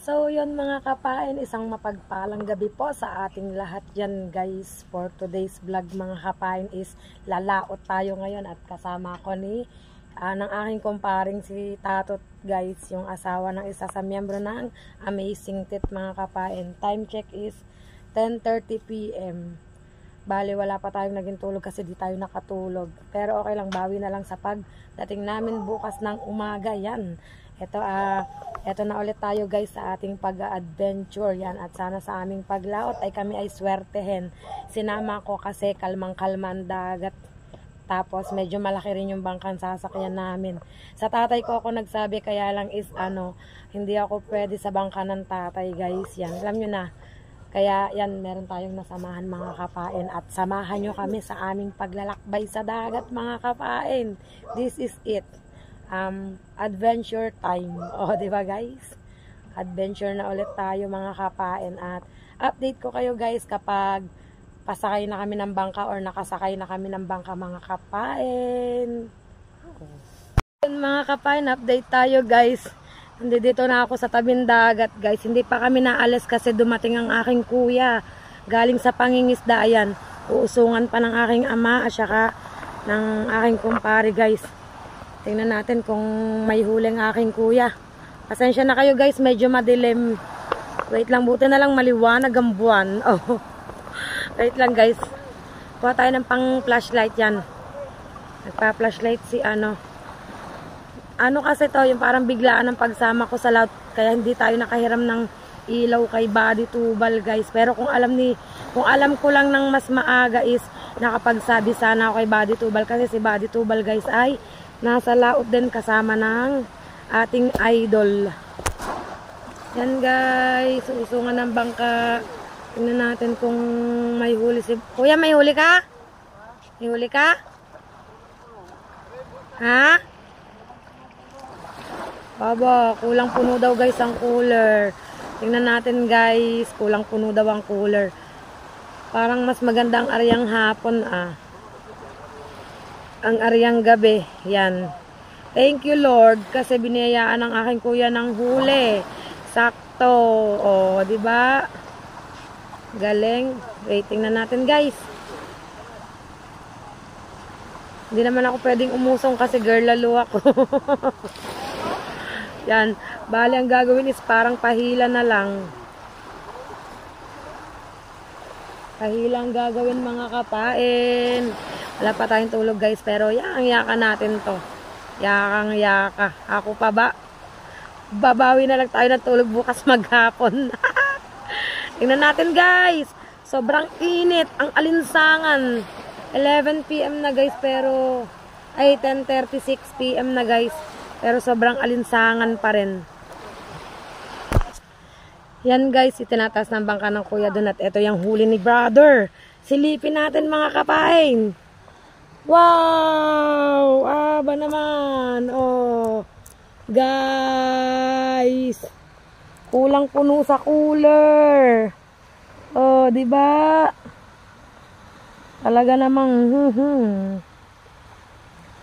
So yun mga kapain, isang mapagpalang gabi po sa ating lahat yan guys. For today's vlog mga kapain is lalaot tayo ngayon at kasama ko ng aking kumparing si Tatot guys, yung asawa ng isa sa miyembro ng Amazing Tit mga kapain. Time check is 10:30 PM. Bali wala pa tayong naging tulog kasi di tayo nakatulog. Pero okay lang, bawi na lang sa pagdating namin bukas ng umaga yan. Ito na ulit tayo guys sa ating pag-adventure yan, at sana sa aming paglaot ay kami ay swertehin. Sinama ko kasi kalmang-kalman dagat, tapos medyo malaki rin yung bangkang sasakyan namin. Sa tatay ko ako nagsabi, kaya lang is hindi ako pwede sa bangka ng tatay guys yan, alam nyo na. Kaya yan, meron tayong nasamahan mga kapain, at samahan nyo kami sa aming paglalakbay sa dagat mga kapain. This is it. Adventure time. Di ba guys? Adventure na ulit tayo mga kapain, at update ko kayo guys kapag pasakay na kami ng bangka or nakasakay na kami ng bangka mga kapain. Mga kapain, update tayo guys. Dito na ako sa tabing dagat guys. Hindi pa kami naalis kasi dumating ang aking kuya galing sa pangingisda. Ayan, uusungan pa ng aking ama at saka ng aking kumpare guys. Tingnan natin kung may huling aking kuya. Pasensya na kayo guys, medyo madilim. Wait lang, buti na lang maliwanag ang buwan. Oh. Wait lang guys. Kuha tayo ng pang flashlight yan. Nagpa-flashlight si ano kasi to, yung parang biglaan ng pagsama ko sa laut. Kaya hindi tayo nakahiram ng ilaw kay Buddy Tubal guys. Pero kung alam ko lang ng mas maaga is nakapagsabi sana ako kay Buddy Tubal. Kasi si Buddy Tubal guys ay nasa laot din kasama ng ating idol. Yan guys, usungan ng bangka. Tingnan natin kung may huli si... Kuya, may huli ka? May huli ka? Ha? Baba, kulang puno daw guys ang cooler. Tingnan natin guys, kulang puno daw ang cooler. Parang mas maganda ang aryang hapon ang aryang gabi. Yan. Thank you Lord kasi biniyayaan ng aking kuya ng huli. Sakto. Oh, di ba? Galing. Waiting na natin guys. Hindi naman ako pwedeng umusong kasi girl lalo ako. Yan. Bali ang gagawin is parang pahila na lang. Pahila ang gagawin mga kapain. Wala pa tayong tulog guys, pero yaka natin to. Yakang yaka. Ako pa ba? Babawi na lang tayo ng tulog bukas maghapon. Tingnan natin guys. Sobrang init. Ang alinsangan. 11 PM na guys, pero ay 10:36 PM na guys. Pero sobrang alinsangan pa rin. Yan guys, itinataas ng bangka ng kuya doon, at ito yung huli ni brother. Silipin natin mga kapain. Wow! Aba naman. Oh. Guys. Kulang puno sa cooler. Oh, 'di ba? Talaga namang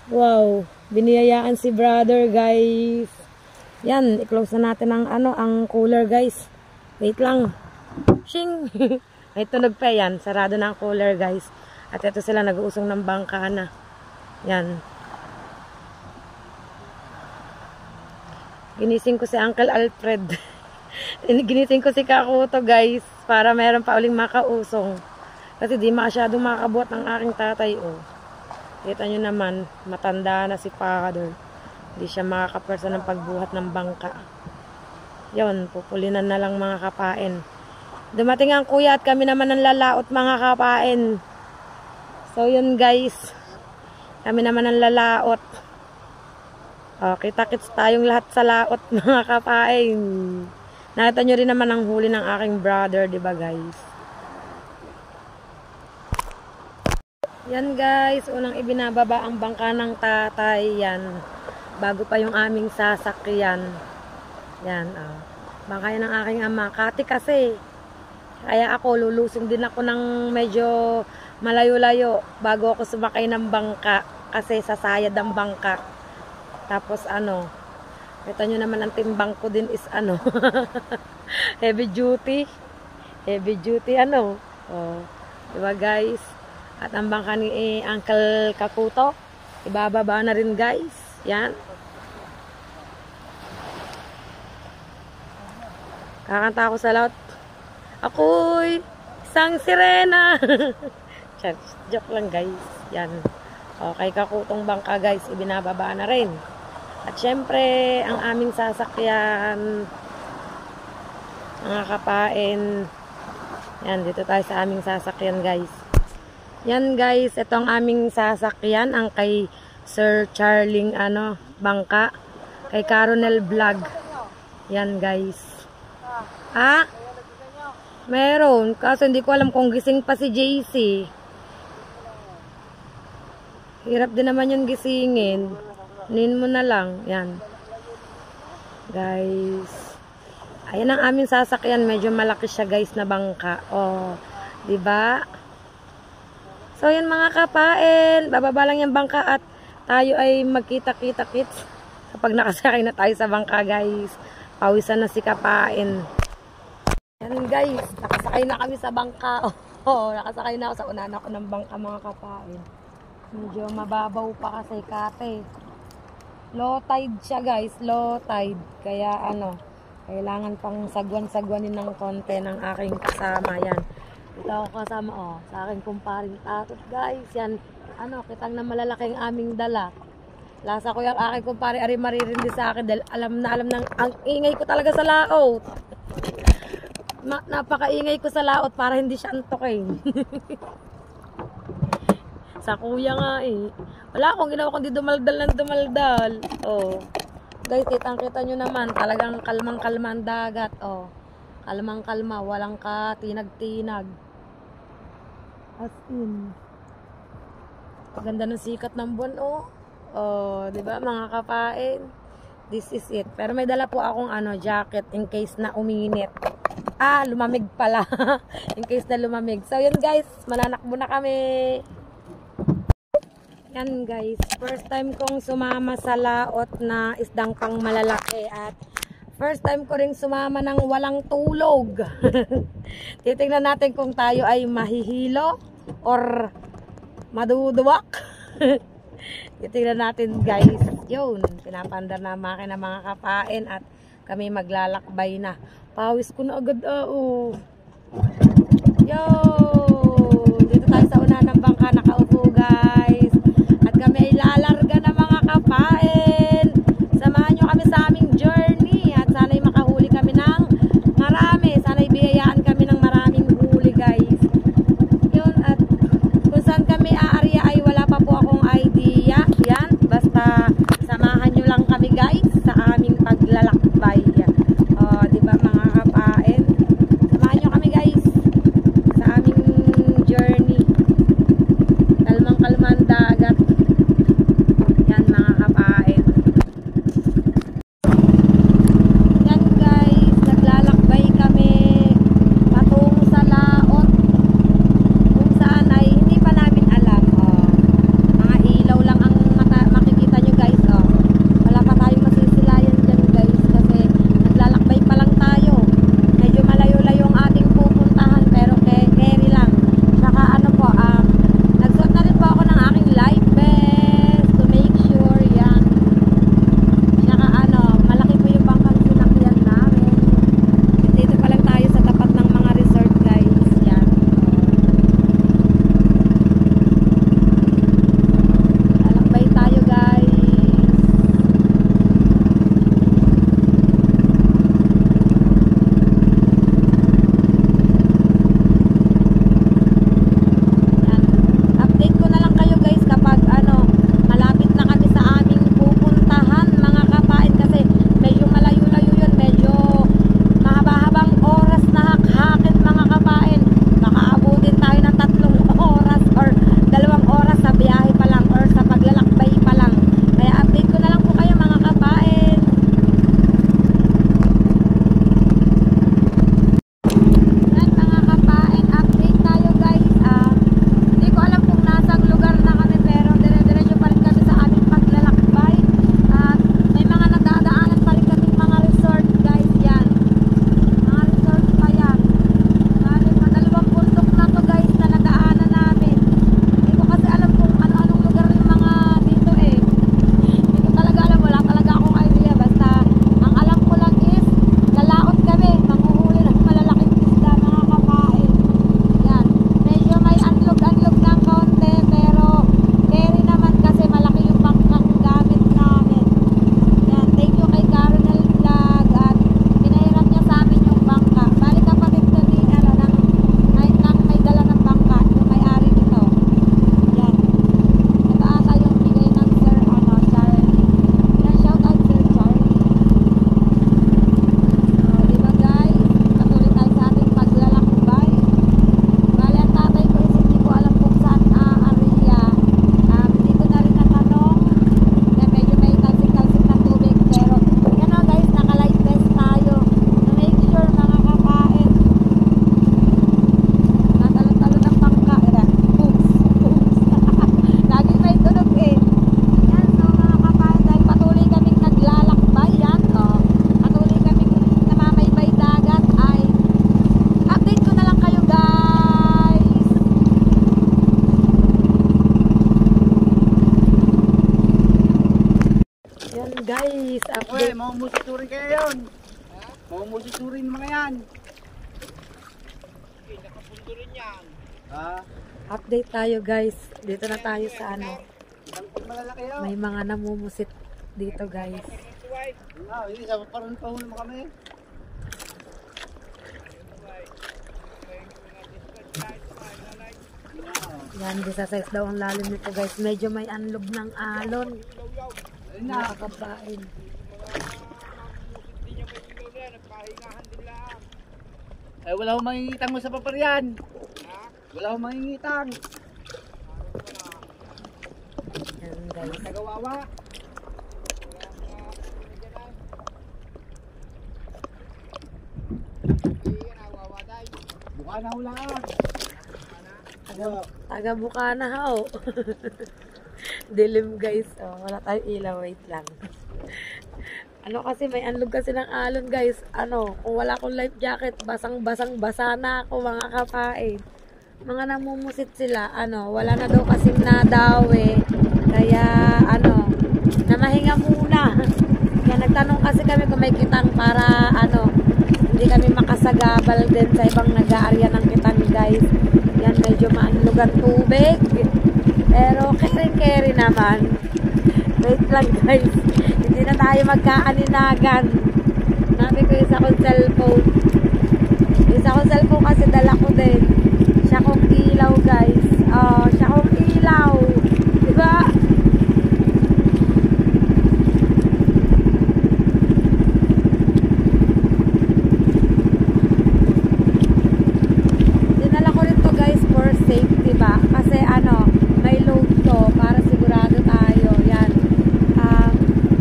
wow, biniyayaan si brother, guys. Yan, i-close na natin ang cooler, guys. Wait lang. Shing. May tunog pa yan. Sarado na ang cooler, guys. At ito sila nag-uusong ng bangka na. Yan. Ginising ko si Uncle Alfred. Ginising ko si Kakuto guys, para meron pa uling makausong. Kasi di masyadong makabuhat ng aking tatay. Oh. Kita nyo naman, matanda na si father. Hindi siya makakapersa ng pagbuhat ng bangka. Yon, pupulinan na lang mga kapain. Dumating ang kuya at kami naman ang lalaot mga kapain. So yun guys, kami naman ang lalaot. Kita-kits tayong lahat sa laot mga kapain. Nakita nyo rin naman ang huli ng aking brother, diba guys? Yan guys, unang ibinababa ang bangka ng tatay. Yan, bago pa yung aming sasakyan. Yan, bangka yan ng aking ama. Kati kasi, kaya ako lulusong din ako ng medyo malayo-layo bago ako sumakay ng bangka kasi sasayad ang bangka. Tapos kita nyo naman ang timbang ko din is Heavy duty. Heavy duty ano. Oh, diba guys? At ang bangka ni Uncle Kakuto, ibababa na rin guys. Yan. Kakanta ako sa laut. Ako'y isang sirena. Joke lang guys. Yan. Okay, Kakutong bangka guys, ibinababa na rin. At syempre, ang aming sasakyan, mga kapain, yan, dito tayo sa aming sasakyan guys. Yan guys, ito ang aming sasakyan, ang kay Sir Charling, bangka, kay Caronel Vlog. Yan guys. Ha? Meron, kaso hindi ko alam kung gising pa si JC. Hirap din naman yung gisingin. Nin mo na lang. Yan. Guys. Ayan ang aming sasakyan. Medyo malaki siya guys na bangka. Oh. Diba? So yan mga kapain. Bababa lang yung bangka at tayo ay magkita-kita-kits. Kapag nakasakay na tayo sa bangka guys. Pawisan na si kapain. Yan guys. Nakasakay na kami sa bangka. Oh, nakasakay na ako sa unahan ako ng bangka mga kapain. Medyo mababaw pa kasi kate. Low tide siya guys, low tide. Kaya kailangan pang sagwan-sagwanin ng konti ng aking kasama. Yan. Ito ako kasama sa aking kumparing tatot guys. Yan, kitang na malalaking aming dala. Lasa ko yung aking kumpare, ari maririndi sa akin dahil alam ng ang ingay ko talaga sa laot. Napakaingay ko sa laot para hindi siya antokin. Sa kuya nga wala akong ginawa kundi dumaldal ng dumaldal. Oh. Guys, kitang-kita nyo naman. Talagang kalmang-kalma ang dagat. Oh. Kalmang-kalma. Walang katinag-tinag. As in. Paganda ng sikat ng buwan, oh. Oh, diba mga kapain? This is it. Pero may dala po akong jacket in case na uminit. Lumamig pala. In case na lumamig. So, yun guys. Mananakbo na kami. Yan guys, first time kong sumama sa laot na isdang pang malalaki at first time ko ring sumama ng walang tulog. Titingnan natin kung tayo ay mahihilo or maduduwak. Titingnan natin guys. Yun, pinapandar na makina mga kapain at kami maglalakbay na. Pawis ko na agad Yo! Dito tayo sa una ng bangka, nakaupo guys. Kami ay lalarga na mga kapain. Samahan nyo kami sa aming journey at sana'y makahuli kami ng marami. Sana'y biyayaan kami ng maraming huli guys. Yun, at kung saan kami aarya ay wala pa po akong idea. Yan, basta samahan nyo lang kami guys sa aming paglalakbay. Diba mga kapain? Samahan nyo guys, Uy, update. mga musiturin kayo yun. Mga musiturin mga yan. Nakapundo rin yan. Ha? Update tayo guys. Dito na tayo sa ano. Pag malalaki yun. May mga namumusit dito guys. Hindi, sa parang pahulong mo kami. Yan, sa size daw ang lalim nito guys. Medyo may anlog ng alon. Ayun na. Nakakabain. Eh, wala akong mangingitang mo sa paparian. Wala akong mangingitang. Yan guys. Nagawawa. Buka na hulaan. Taga Bukana ho. Dilim guys. Oh, wala tayong ilaw. Wait lang. Ano kasi may anlog kasi ng alon guys. Ano, kung wala akong life jacket, basa na ako mga kapain. Mga namumusit sila, ano, wala na daw kasing nadawi. Kaya, ano, namahinga muna. Kaya nagtanong kasi kami kung may kitang para, ano, hindi kami makasagabal din sa ibang nag-aarya ng kitang guys. Yan, medyo maanlog ang tubig. Pero, kering-keri naman. Wait lang guys. Hindi na tayo magkaaninagan. Nabi ko isa kong cellphone. Isa kong cellphone kasi dala ko din. Siya kong ilaw guys. Oh, siya kong ilaw. Diba? Dinala ko rin to guys for safety ba? Kasi ano, may load to para sigurado tayo. Yan.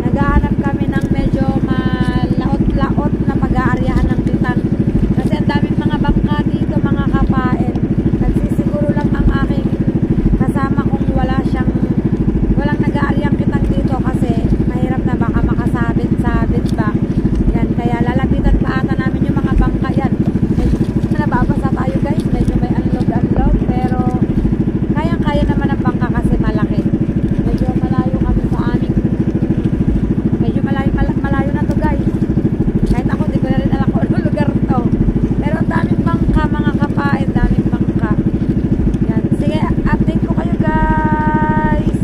Naghahanap kami ng medyo malaot-laot na pag-aaryahan ng bitang. Kasi ang daming mga bangka dito, mga kapain. Nagsisiguro lang ang aking kasama kung walang nag-aaryang kitang dito kasi mahirap na baka makasabit-sabit ba. Yan, kaya lalapitan pa ata namin yung mga bangka yan. Nababasa tayo guys, medyo may anlog-anlog pero kayang-kaya naman ang bangka kasi malaki. Medyo malayo kami sa aming malayo na to guys. Kahit ako di ko na rin alam kung ano lugar to. Pero ang daming bangka mga kapain, daming bangka. Yan. Sige, update ko kayo guys.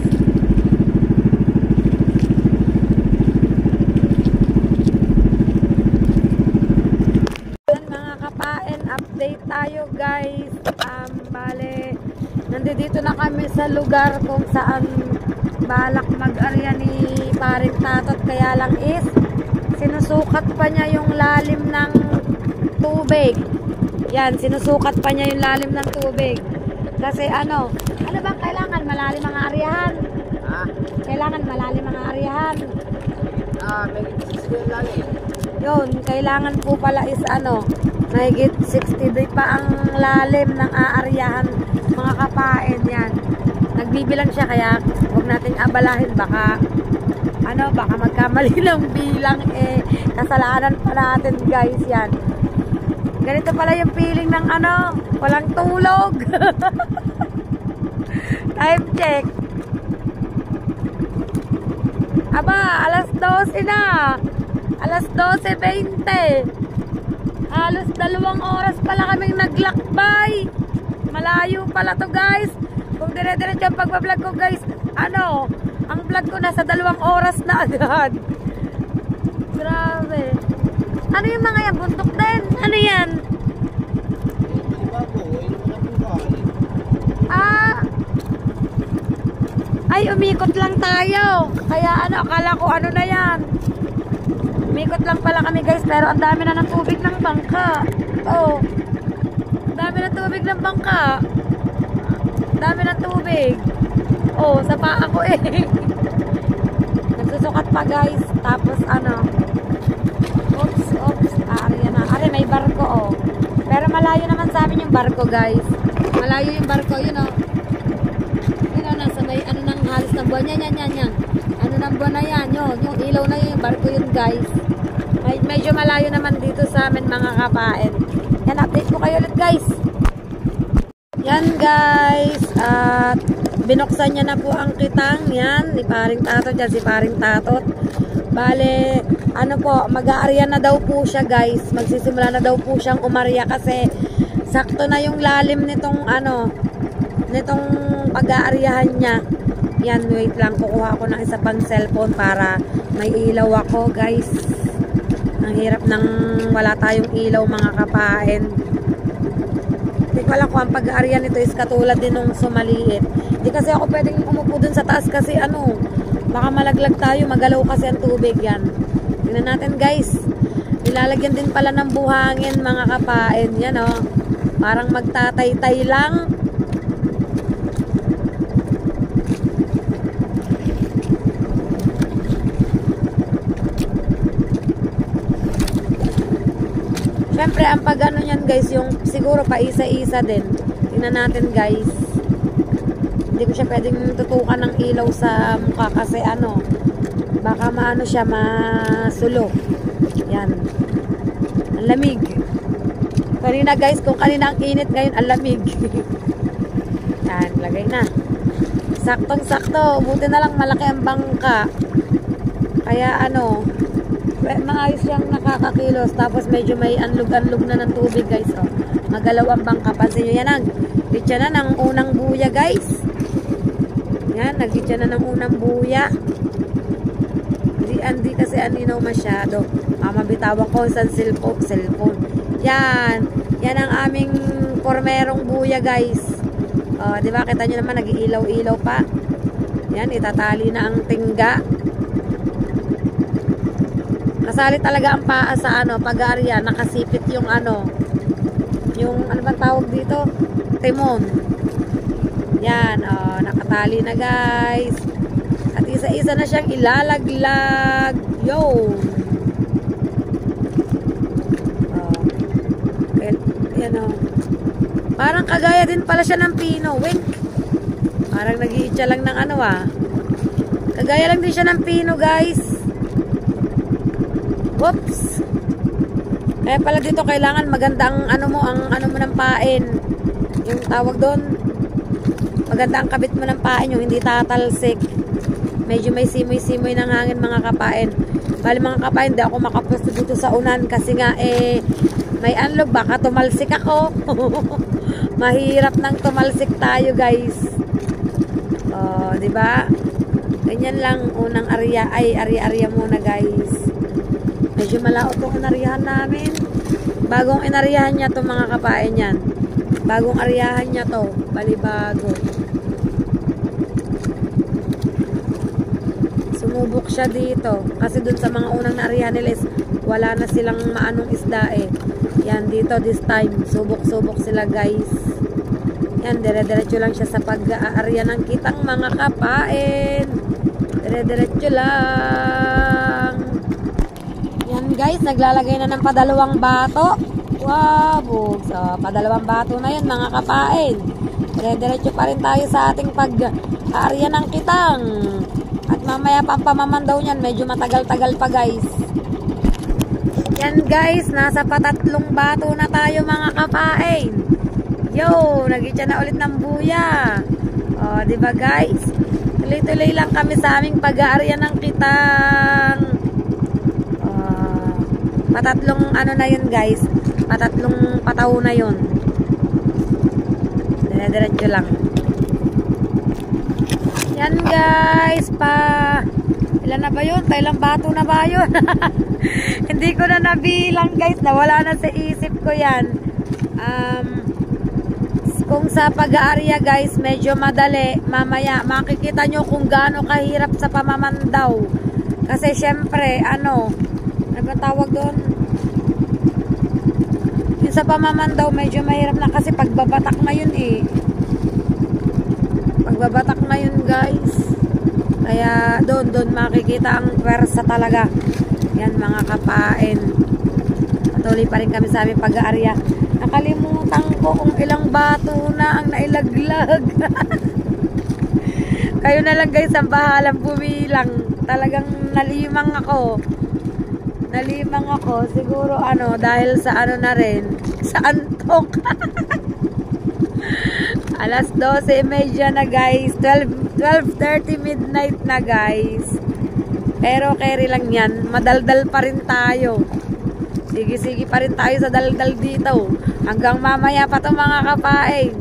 Yan mga kapain, update tayo guys. Bale, nandito na kami sa lugar kung saan balak mag-arya ni paring tatot, kaya lang is sinusukat pa niya yung lalim ng tubig. Yan, sinusukat pa niya yung lalim ng tubig. Kasi ano bang kailangan malalim ang aryahan? Ha? Kailangan malalim ang aryahan. May sisigaw lalim. Yun, kailangan po pala is ano, mahigit 60 feet pa ang lalim ng aaryahan mga kapain. Yan. Nagbibilang siya kaya huwag nating abalahin, baka magkamali ng bilang kasalanan pa natin guys. Yan. Ganito pala yung feeling ng walang tulog. Time check. Aba, alas 12 na. Alas 12:20. Halos 2 oras pala kaming naglakbay. Malayo pala to guys. Kung dire-diretso ang pagbablog ko guys, ang vlog ko nasa 2 oras na agad. Grabe. Ano yung mga yan? Buntok din? Ano yan? Ay, umikot lang tayo. Kaya akala ko na yan. Umikot lang pala kami guys, pero ang dami na ng tubig ng bangka. Oh. Dami na tubig ng bangka. Dami ng tubig. Oh, sa paa ko Nagsusukat pa guys. Tapos Oops. Ari na. Ari, may barko oh. Pero malayo naman sa amin yung barko guys. Malayo yung barko, yun oh. Yun oh, nasa may ng halos ng buwan. Yan. Ng buwan na yan. Yung ilaw na yun, yung barko yun guys. Medyo malayo naman dito sa amin mga kapain. Yan, update ko kayo ulit guys. Yan guys. At binuksan niya na po ang kitang. Yan, ni paring tatot. Yan si paring tatot. Bale, ano po, mag-aarya na daw po siya guys. Magsisimula na daw po siyang umarya kasi sakto na yung lalim nitong ano, nitong pag-aaryahan niya. Yan, wait lang, kukuha ko ng isa pang cellphone para may ilaw ako guys. Ang hirap nang wala tayong ilaw mga kapain. Hindi ko alam kung ang pag-aarya nito is katulad din nung sumaliit. Hindi kasi ako pwedeng umupo dun sa taas kasi ano, baka malaglag tayo, magalaw kasi ang tubig yan. Tingnan natin guys. Nilalagyan din pala ng buhangin mga kapain. Yan o. Parang magtatay-tay lang. Siyempre, ang pag-ano yan guys, yung siguro pa isa-isa din. Tingnan natin guys. Hindi ko siya pwedeng tutukan ng ilaw sa mukha kasi ano, baka maano siya, masulo. Yan. Ang lamig. Kanina guys, kung kanina ang init, ngayon ang lamig. Yan, lagay na. Saktong-sakto. Buti na lang malaki ang bangka. Kaya ano, maayos siyang nakakakilos. Tapos medyo may anlug-anlug na ng tubig guys. Oh. Magalaw ang bangka. Pansin nyo yan ang pitya na ng unang buya guys. Yan, nagpitya na ng unang buya. Hindi kasi aninaw masyado. Mabitawan ko sa cellphone. Yan. Yan ang aming pormerong buya guys. Diba? Kita nyo naman nag-iilaw-ilaw pa. Yan, itatali na ang tingga. Kasali talaga ang paa sa ano, pag-aarya, nakasipit yung ano bang tawag dito? Timon. Yan, nakatali na guys. At isa-isa na siyang ilalaglag. Yo! Yan o. Parang kagaya din pala siya ng pino. Wink. Parang nag-iitsa lang ng ano Kagaya lang din siya ng pino guys. Whoops. Kaya pala dito kailangan maganda ang ano mo ng pain. Yung tawag doon. Maganda ang kabit mo ng pain, yung hindi tatalsik. Medyo may simoy-simoy ng hangin mga kapain. Bali mga kapain, di ako makapwesto dito sa unan kasi nga may anlog, baka tumalsik ako. Mahirap nang tumalsik tayo guys. Di ba? Ganyan lang unang arya muna guys. Medyo malaot itong inaryahan namin. Bagong inaryahan niya to mga kapain yan. Bagong aryahan niya to. Balibago. Sumubok siya dito. Kasi dun sa mga unang naaryahan nila is wala na silang maanong isda Yan dito this time. Subok-subok sila guys. Yan, dire-diretso lang siya sa pag-aarya ng kitang mga kapain. Dire-diretso lang. Yan guys, naglalagay na ng padalawang bato. Wow, so padalawang bato na yan mga kapain. Dire-diretso pa rin tayo sa ating pag-aarya ng kitang. At mamaya pa ang pamamandaw niyan, medyo matagal-tagal pa guys. Yan guys, nasa patatlong bato na tayo mga kapain. Yo, nag-itcha na ulit ng buya. Diba guys? Tuloy-tuloy lang kami sa aming pag-aarya ng kitang. Patatlong ano na yun guys. Patatlong pataw na yun. Dire-diretso lang. Yan guys, ilan na ba yun? Kailang bato na ba yun? Hindi ko na nabilang guys, nawala na sa isip ko yan. Kung sa pag-aarya guys, medyo madali. Mamaya, makikita nyo kung gaano kahirap sa pamamandaw. Kasi syempre, ano ba tawag doon? Yung sa pamamandaw, medyo mahirap na kasi pagbabatak na yun Pagbabatak na yun guys. Kaya doon makikita ang pwersa talaga. Yan mga kapain. Patuloy pa rin kami sa aming pag-aarya. Nakalimutan ko kung ilang bato na ang nailaglag. Kayo na lang guys ang bahalang bumilang. Talagang nalimang ako. Siguro dahil sa na rin. Sa antok. Alas 12:30 na guys. 12:30 midnight na guys. Pero carry lang yan. Madaldal pa rin tayo. Sige-sige pa rin tayo sa daldal dito. Hanggang mamaya pa itong mga kapain.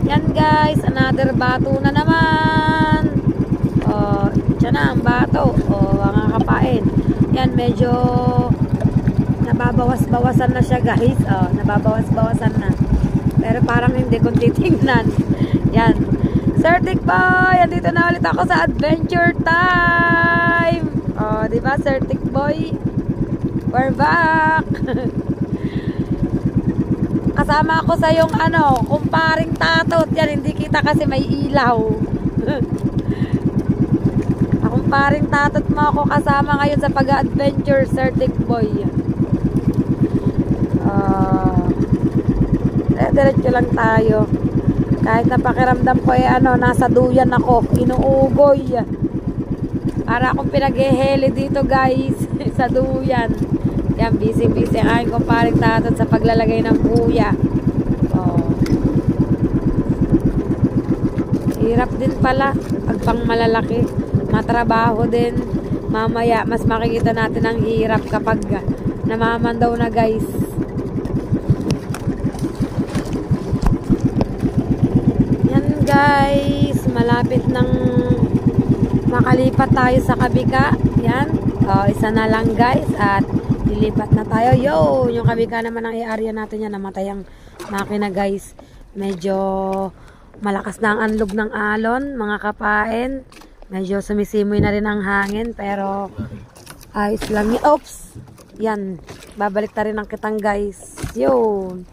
Yan guys, another bato na naman. Diyan na ang bato. Mga kapain. Yan, medyo nababawas-bawasan na siya guys. Nababawas-bawasan na. Pero parang hindi kung titingnan. Yan. Sir Tick Boy, andito na ulit ako sa Adventure Time. Diba Sir Tick Boy? We're back. Kasama ako sa yung kumparing tatot. Yan, hindi kita kasi may ilaw. Kumparing tatot mo ako kasama ngayon sa pag-adventure, Sir Tick Boy. Diretso lang tayo. Kahit napakiramdam ko nasa duyan ako, inuugoy. Para akong pinag-heli dito guys, sa duyan. Yan, busy-busy ang aking kumparing tatot sa paglalagay ng buya. Hirap din pala pag pang malalaki. Matrabaho din. Mamaya, mas makikita natin ang hirap kapag namamandaw na guys. Yan guys, malapit nang makalipat tayo sa kabika. Yan. Isa na lang guys at lilipat na tayo. Yung kabika naman ang i-area natin yan. Namatay ang makina guys. Medyo malakas na ang anlog ng alon, mga kapain. Medyo sumisimoy na rin ang hangin, pero ayos lang yun. Oops! Yan. Babalik na rin ang kitang guys. Yun.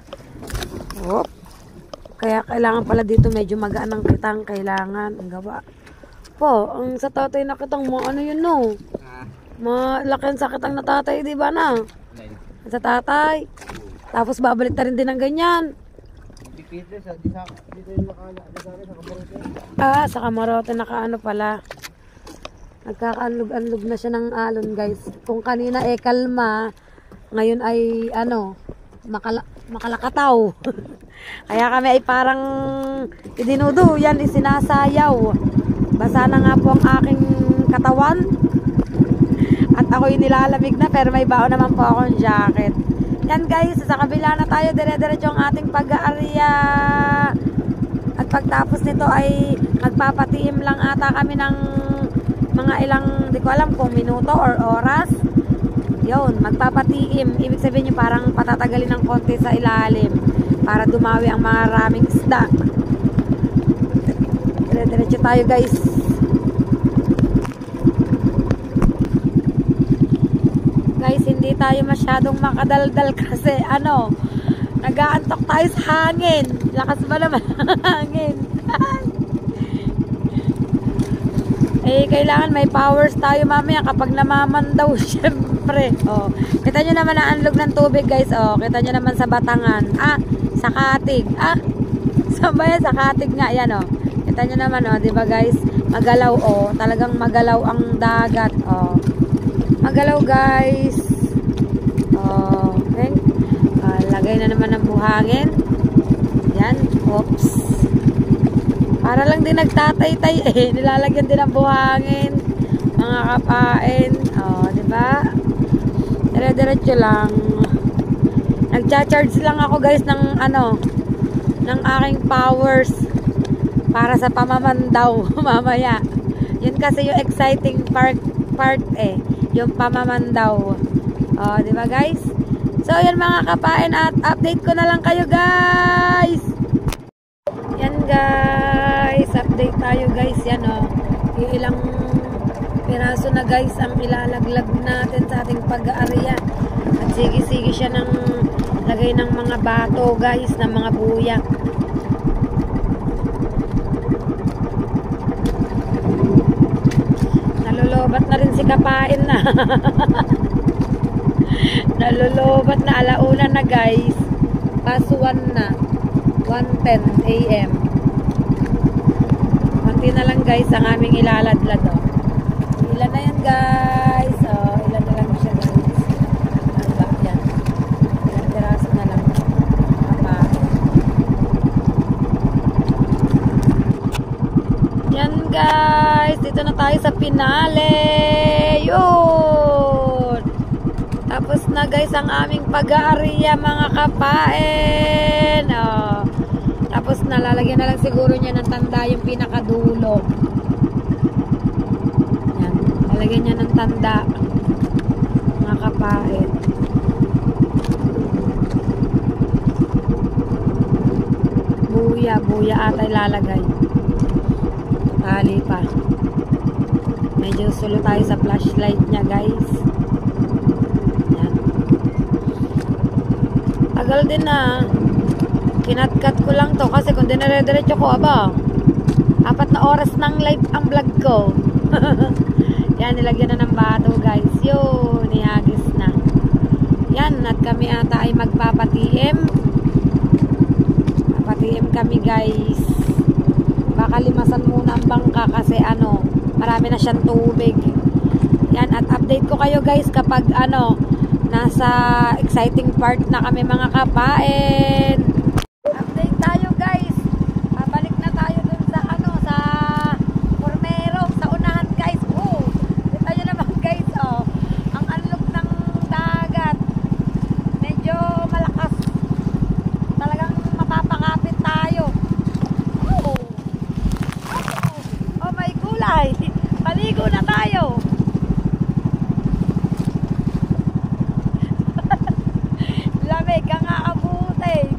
Oop. Kaya kailangan pala dito medyo magaan ang kitang. Kailangan ang gawa. Po, ang sa tatay na kitang mo, yun no? Malaki ang sakit ang natatay, di ba na? Sa tatay. Tapos babalik na rin din ang ganyan. Sa Camarote nakaano pala. Nagkakaanlog-anlog na siya ng alon guys. Kung kanina kalma, ngayon ay makalakataw. Kaya kami ay parang idinuduyan, isinasayaw. Basa na nga po ang aking katawan. At ako'y nilalamig na, pero may baon naman po akong jacket. Yan guys, sa kabila na tayo, dire-diretso ang ating pag-aarya. At pagtapos nito ay magpapatiim lang ata kami ng mga ilang, di ko alam kung minuto or oras. Yun, magpapatiim. Ibig sabihin nyo parang patatagalin ng konti sa ilalim para dumawi ang maraming isda. Dire-diretso tayo guys. Guys, hindi tayo masyadong makadaldal kasi nag-aantok tayo sa hangin. Lakas ba naman ang hangin? Kailangan may powers tayo mamaya kapag namamandaw, syempre. Kita nyo naman ang anlog ng tubig guys. Kita nyo naman sa Batangan. Sa Katig. Saan ba yan? Sa Katig nga. Yan Kita nyo naman diba guys? Magalaw talagang magalaw ang dagat. Magalaw guys. Okay. Lagay na naman ng buhangin. Yan. Oops. Para lang din nagtatay-tay nilalagyan din ng buhangin. Mga kapain. Diba? Dire-diretso lang. Nagcha-charge lang ako guys ng ng aking powers para sa pamamandaw mamaya. Yun kasi yung exciting part yung pamamandaw. Diba guys? So yan mga kapain, at update ko na lang kayo guys. Yan guys, update tayo guys. Yan ilang piraso na guys ang ilalaglag natin sa ating pag-aarya. At sige-sige siya ng lagay ng mga bato guys, ng mga buyak. Nalulubat na rin si kapain na. Nalulubat na, alauna na guys. Paso 1 na. 1:10 AM. Konti na lang guys ang aming ilaladlad Ilan na yan guys. Ilan na lang siya guys. Yan. Ilang piraso na lang. guys, dito na tayo sa finale. Yun. Tapos na guys ang aming pag-aariya mga kapain. Oh. Tapos nalalagyan na lang siguro niya ng tanda yung pinakadulo. Yan. Lalagyan niya ng tanda mga kapain. Buya ata ilalagay. Tali pa. Medyo sulo tayo sa flashlight niya guys. Yan. Tagal din na. Kinat-cut ko lang to kasi kung dinire-diretso ko, aba, 4 na oras ng live ang vlog ko. Yan, nilagyan na ng bato guys. Yun, nihagis na. Yan, at kami ata ay magpapatiem. Papatiem kami guys. Baka limasan muna ang bangka kasi marami na siyang tubig. Yan, at update ko kayo guys kapag nasa exciting part na kami mga kapain. Update tayo guys. Babalik na tayo dun sa sa Formero, sa unahan guys. Kita nyo naman guys, ang anlog ng dagat. Medyo malakas. Talagang mapapakapit tayo. Oh my gulay. Paligo na tayo. Lamig ka nga abuti.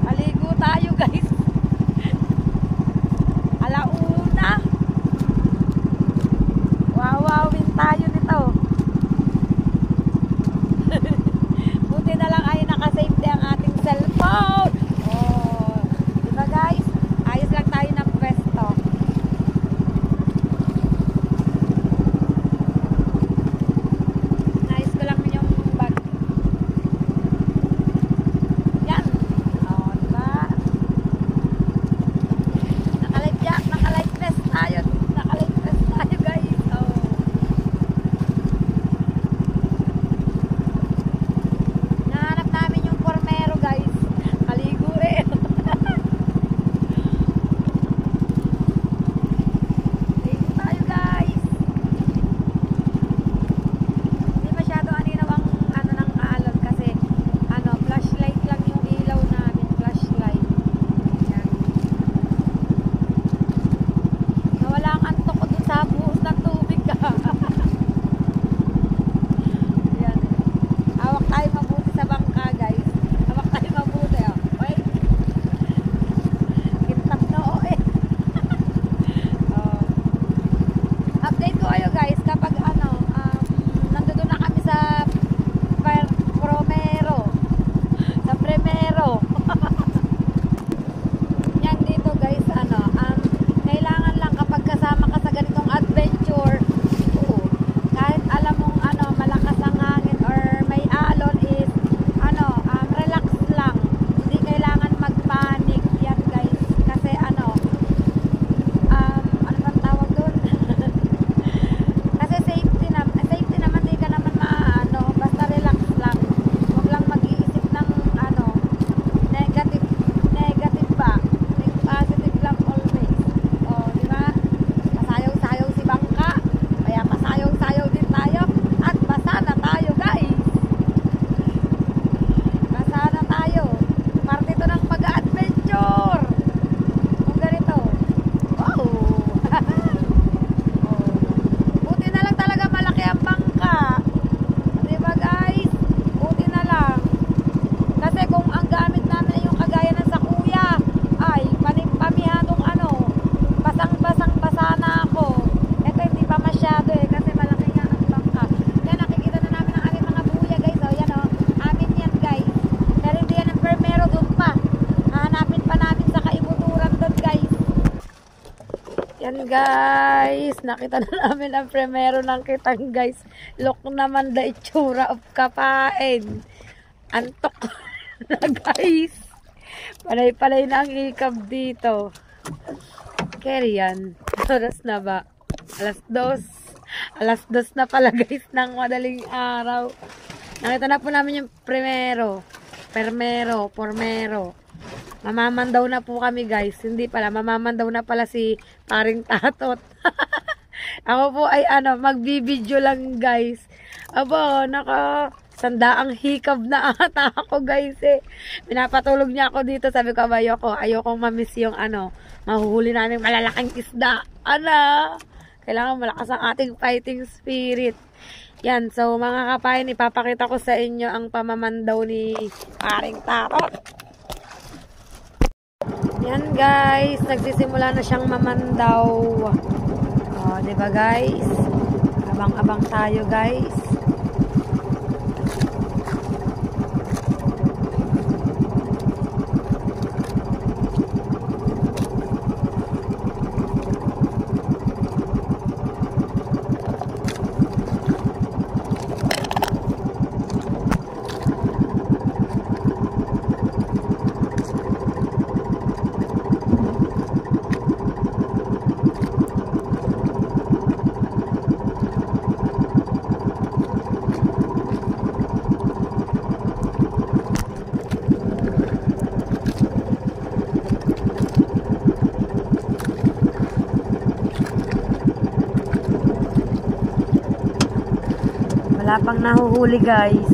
Paligo tayo guys. Alauna. Wawawin tayo nito. Buti na lang ay nakasafety ang ating cellphone. Diba guys? Ayos lang tayo ng pwesto. Ayos ko lang yung bag. Yan. Diba? Naka-life vest tayo. Naka-life vest tayo guys. Nahanap namin yung Formero guys. Kaligo eh. Ligo tayo guys. Hindi masyado aninaw ang ng alon kasi flashlight lang yung ilaw namin. Flashlight. Yan. Nawala ang antok ko dun sa buhos ng tubig ka. Yan. Hawak tayo mabuti sa bangka guys. Hawak tayo mabuti. Okay? Kintab na Update ko kayo guys kapag nandoon na kami sa Promero. Sa Primero. Yan dito guys, kailangan lang kapag kasama ka sa ganitong adventure, kahit alam mong malakas ang hangin or may alon is relax lang. Hindi kailangan magpanic yan guys. Kasi ano bang tawag doon? Kasi safety naman, di ka naman basta relax lang. Huwag lang mag-iisip ng negative ba? Think positive lang always. Di ba? Pasayaw-sayaw si bangka. Kaya pasayaw-sayaw din tayo. At basa na tayo guys. Basa na tayo. Parte to ng pag-adventure. Kung ganito. Wow! Buti na lang talaga malaki ang bangka. Diba guys? Buti na lang. Kasi kung ang gamit namin ay yung kagaya ng sakuya, ay pamihadong basang-basa na ako. Ito hindi pa masyado kasi malaki nga ang bangka. Yan, nakikita na namin ang aming mga buya guys. Yan amin yan guys. Pero hindi yan ang Primero doon pa. Hahanapin pa namin sa kaibuturan doon guys. Yan guys, nakita na namin ang Primero ng kitang guys. Look naman the itsura of kapain. Antok na guys. Panay-panay na ang ikab dito. Carry yan. Oras na ba? Alas 2. Alas 2 na pala guys ng madaling araw. Nakita na po namin yung Primero. Formero. Mamamandaw na po kami guys. Hindi pala, mamamandaw na pala si paring Tatot. Ako po ay magbibideo lang guys. Aba, sandaang hikab na ata ako guys eh. Pinapatulog niya ako dito. Sabi ko, ayokong mamiss yung mahuhuli namin malalaking isda. Kailangan malakas ang ating fighting spirit. Yan, so mga kapayan, ipapakita ko sa inyo ang pamamandaw ni paring Tatot. Yan guys, nagsisimula na siyang mamandaw. O, diba guys? Abang-abang tayo guys. Wala pang nahuhuli guys.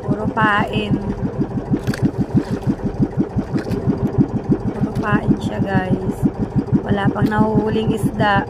Puro pain. Puro pain siya guys. Wala pang nahuhuling isda.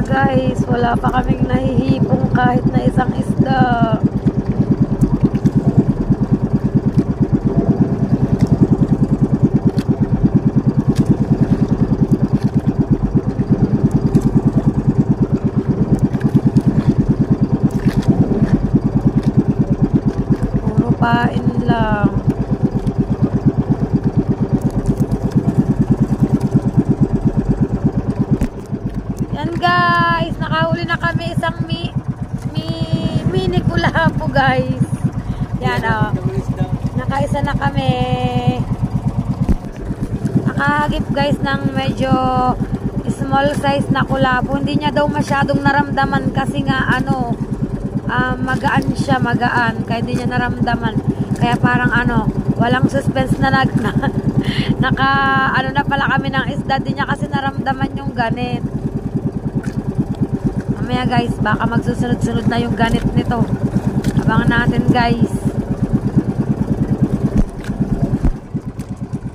Guys, wala pa kaming nahihipong kahit na isang isda. Puro pain lang. Guys, nakahuli na kami isang mini kulapo guys. Yan nakaisa na kami. Nakahagip guys ng medyo small size na kulapo. Hindi niya daw masyadong naramdaman kasi nga magaan siya, magaan. Kaya hindi niya naramdaman. Kaya parang walang suspense na na pala kami ng isda. Di niya kasi naramdaman yung ganit. Mamaya guys, baka magsusunod-sunod na yung ganit nito. Abangan natin guys.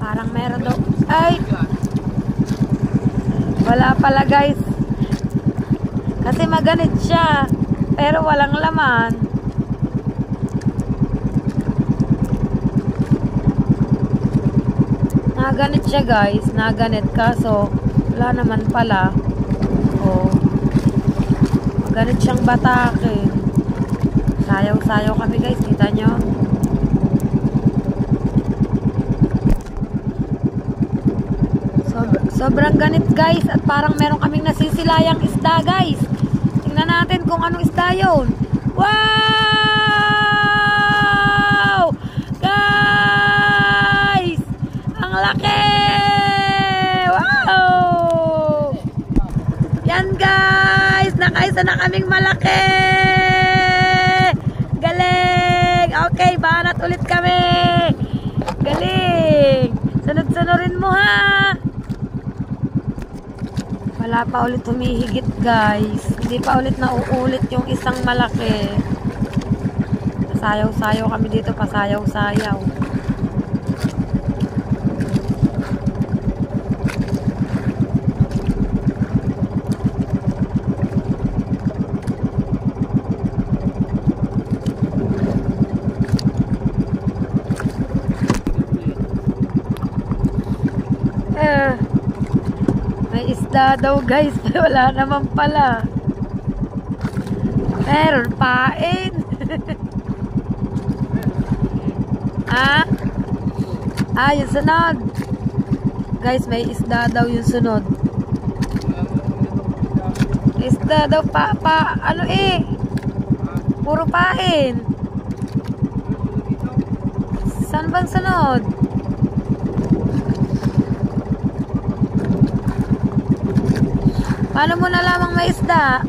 Parang meron daw. Ay! Wala pala guys. Kasi maganit siya. Pero walang laman. Naganit siya guys. Naganit kaso wala naman pala. Ganit siyang batake. Sayaw-sayaw kami guys. Kita nyo? Sobrang ganit guys. At parang meron kaming nasisilayang isda guys. Tingnan natin kung anong isda yun. Wow! Guys! Ang laki! Wow! Yan guys! Nakaisa na kaming malaki! Galing! Okay, banat ulit kami! Galing! Sunod-sunurin mo ha! Wala pa ulit humihigit guys. Hindi pa ulit nauulit yung isang malaki. Pasayaw-sayaw kami dito. Pasayaw-sayaw. isda daw guys. Wala naman pala. Meron pain. Ah? Ah, yung sunod. Guys, may isda daw yung sunod. Isda daw ano eh. Puro pain. Saan bang sunod? Paano mo na lamang may isda?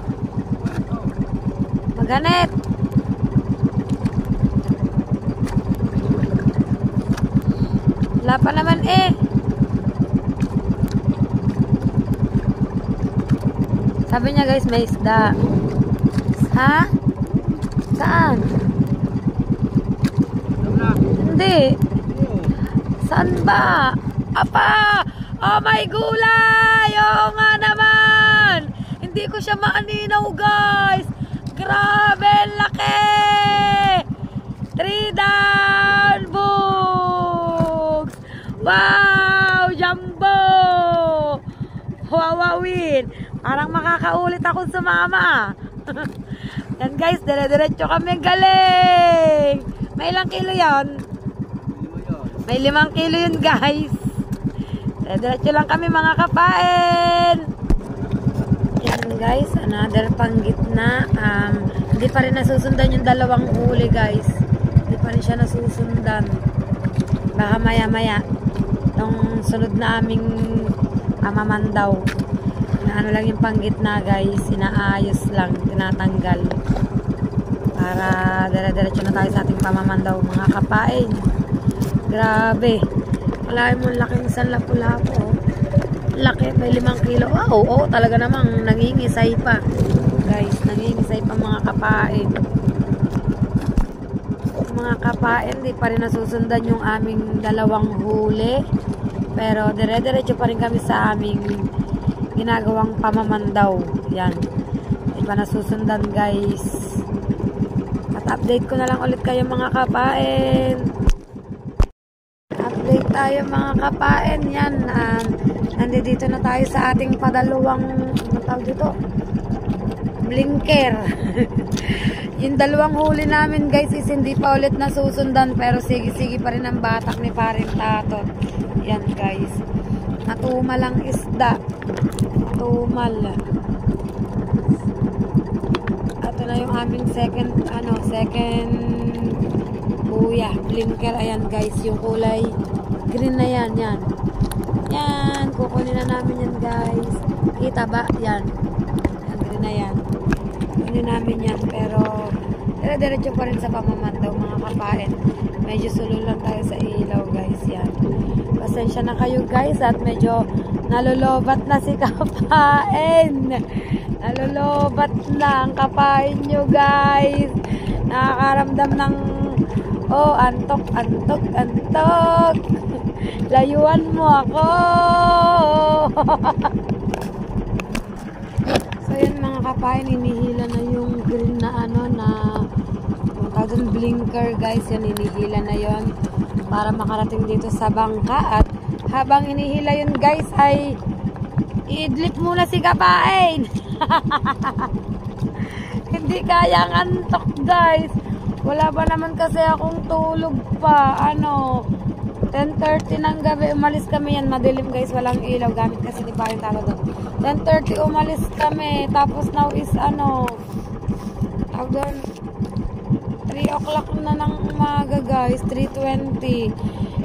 Maganet. Wala pa naman eh. Sabi niya guys, may isda. Ha? Saan? Hindi. Saan ba? Apa! Oh my gulay! Oo nga naman! Hindi ko siya maaninaw guys! Grabe! Laki! 3 down books! Wow! Jumbo! Wawawin! Parang makakaulit ako sumama. Yan guys, dire-diretso kami. Galing! May ilang kilo yan? May 5 kilo yun guys. Dire-diretso lang kami mga kapain. Yan guys, another panggitna. Hindi pa rin nasusundan yung dalawang huli guys. Hindi pa rin siya nasusundan. Baka maya-maya yung sunod na aming amamandaw. Na ano lang yung panggitna guys, inaayos lang, tinatanggal para dire-diretso na tayo sa ating pamamandaw mga kapain. Grabe, wala mo laking sanlapu-lapo. Laki, may 5 kilo. Oo, talaga namang nangingisay pa guys, nangingisay pa mga kapain. Mga kapain, di pa rin nasusundan yung aming dalawang huli, pero dire-diretso pa rin kami sa aming ginagawang pamamandaw. Yan, di pa nasusundan guys. At update ko na lang ulit kayo mga kapain. Update tayo mga kapain. Yan, nandito na tayo sa ating padalawang tawag dito, blinker. Yung dalawang huli namin guys is hindi pa ulit nasusundan, pero sige pa rin ang batak ni Paring Tatot. Yan guys, natumal lang isda. Tumal. Ito na yung aming second buya, blinker. Ayan guys, yung kulay green na yan, yan, kukunin na namin yan guys. Kita ba? Yan green na yan, kukunin namin yan, pero diretso pa rin sa pamamandaw mga kapain. Medyo sulol lang tayo sa ilaw guys. Yan, pasensya na kayo guys at medyo nalolobat na si kapain. Nalolobat na ang kapain nyo guys. Nakakaramdam ng antok. Layuan mo ako. So yun mga kapain, inihila na yung green na blinker guys. Yan, inihila na yon para makarating dito sa bangka. At habang inihila yun guys ay idlip muna si kapain. Hindi kayang antok guys. Wala ba naman kasi akong tulog pa. 10:30 ng gabi umalis kami. Yan, madilim guys, walang ilaw gamit kasi di pa yung talo doon. 10:30 umalis kami, tapos now is 3 o'clock na ng umaga guys, 3:20.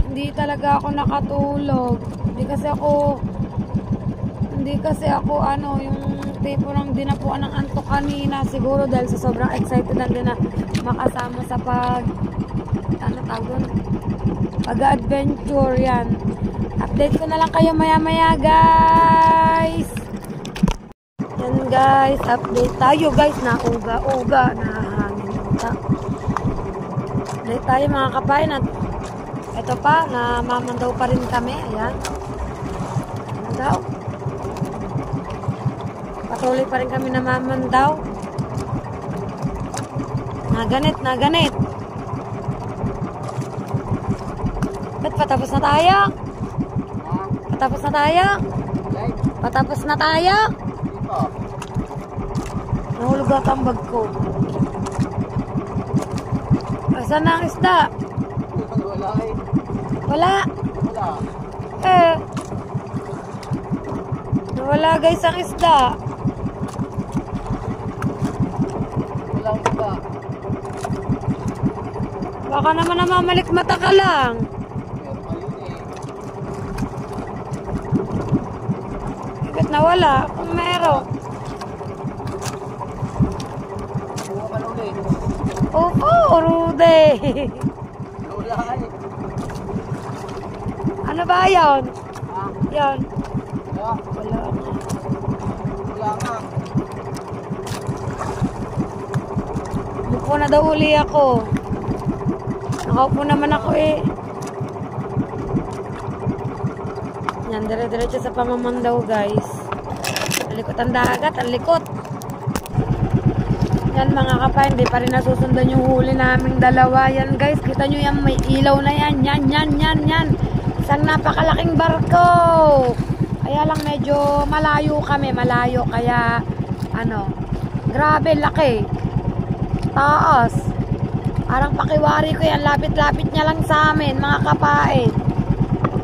Hindi talaga ako nakatulog. Hindi kasi ako yung tipo ng dinapuan ng antok kanina, siguro dahil sa sobrang excited na din na makasama sa pag-adventure. Yan, update ko na lang kayo maya guys. Yan guys, update tayo guys. Nauga na hangin. Update tayo mga kapain. At ito pa, namamandaw pa rin kami. Ayan, daw, patuloy pa rin kami namamandaw. Naganit. Ba't patapos na tayo? Patapos na tayo. Nahulog ata ang bag ko. Asan na ang isda? Wala eh. Wala. Wala. Wala guys ang isda. Wala akong iba. Baka naman namamalik mata ka lang. Meron pa yun eh. Bakit nawala? Kung meron. Buka ka na ulit. Opo, Rude. Wala eh. Ano ba yun? Ha? Yun. Wala. Wala. Wala nga. Mupo na daw uli ako. Nakaupo naman ako eh. Yan, dire-diretso sa pamamandaw guys. Ang likot ang dagat, ang likot. Yan mga kapay, hindi pa rin nasusundan yung huli naming dalawa. Yan guys, kita nyo yan, may ilaw na yan. Yan. Isang napakalaking barko. Kaya lang medyo malayo kami, kaya ano, grabe laki. Taas. Parang pakiwari ko yan, lapit-lapit niya lang sa amin, mga kapain.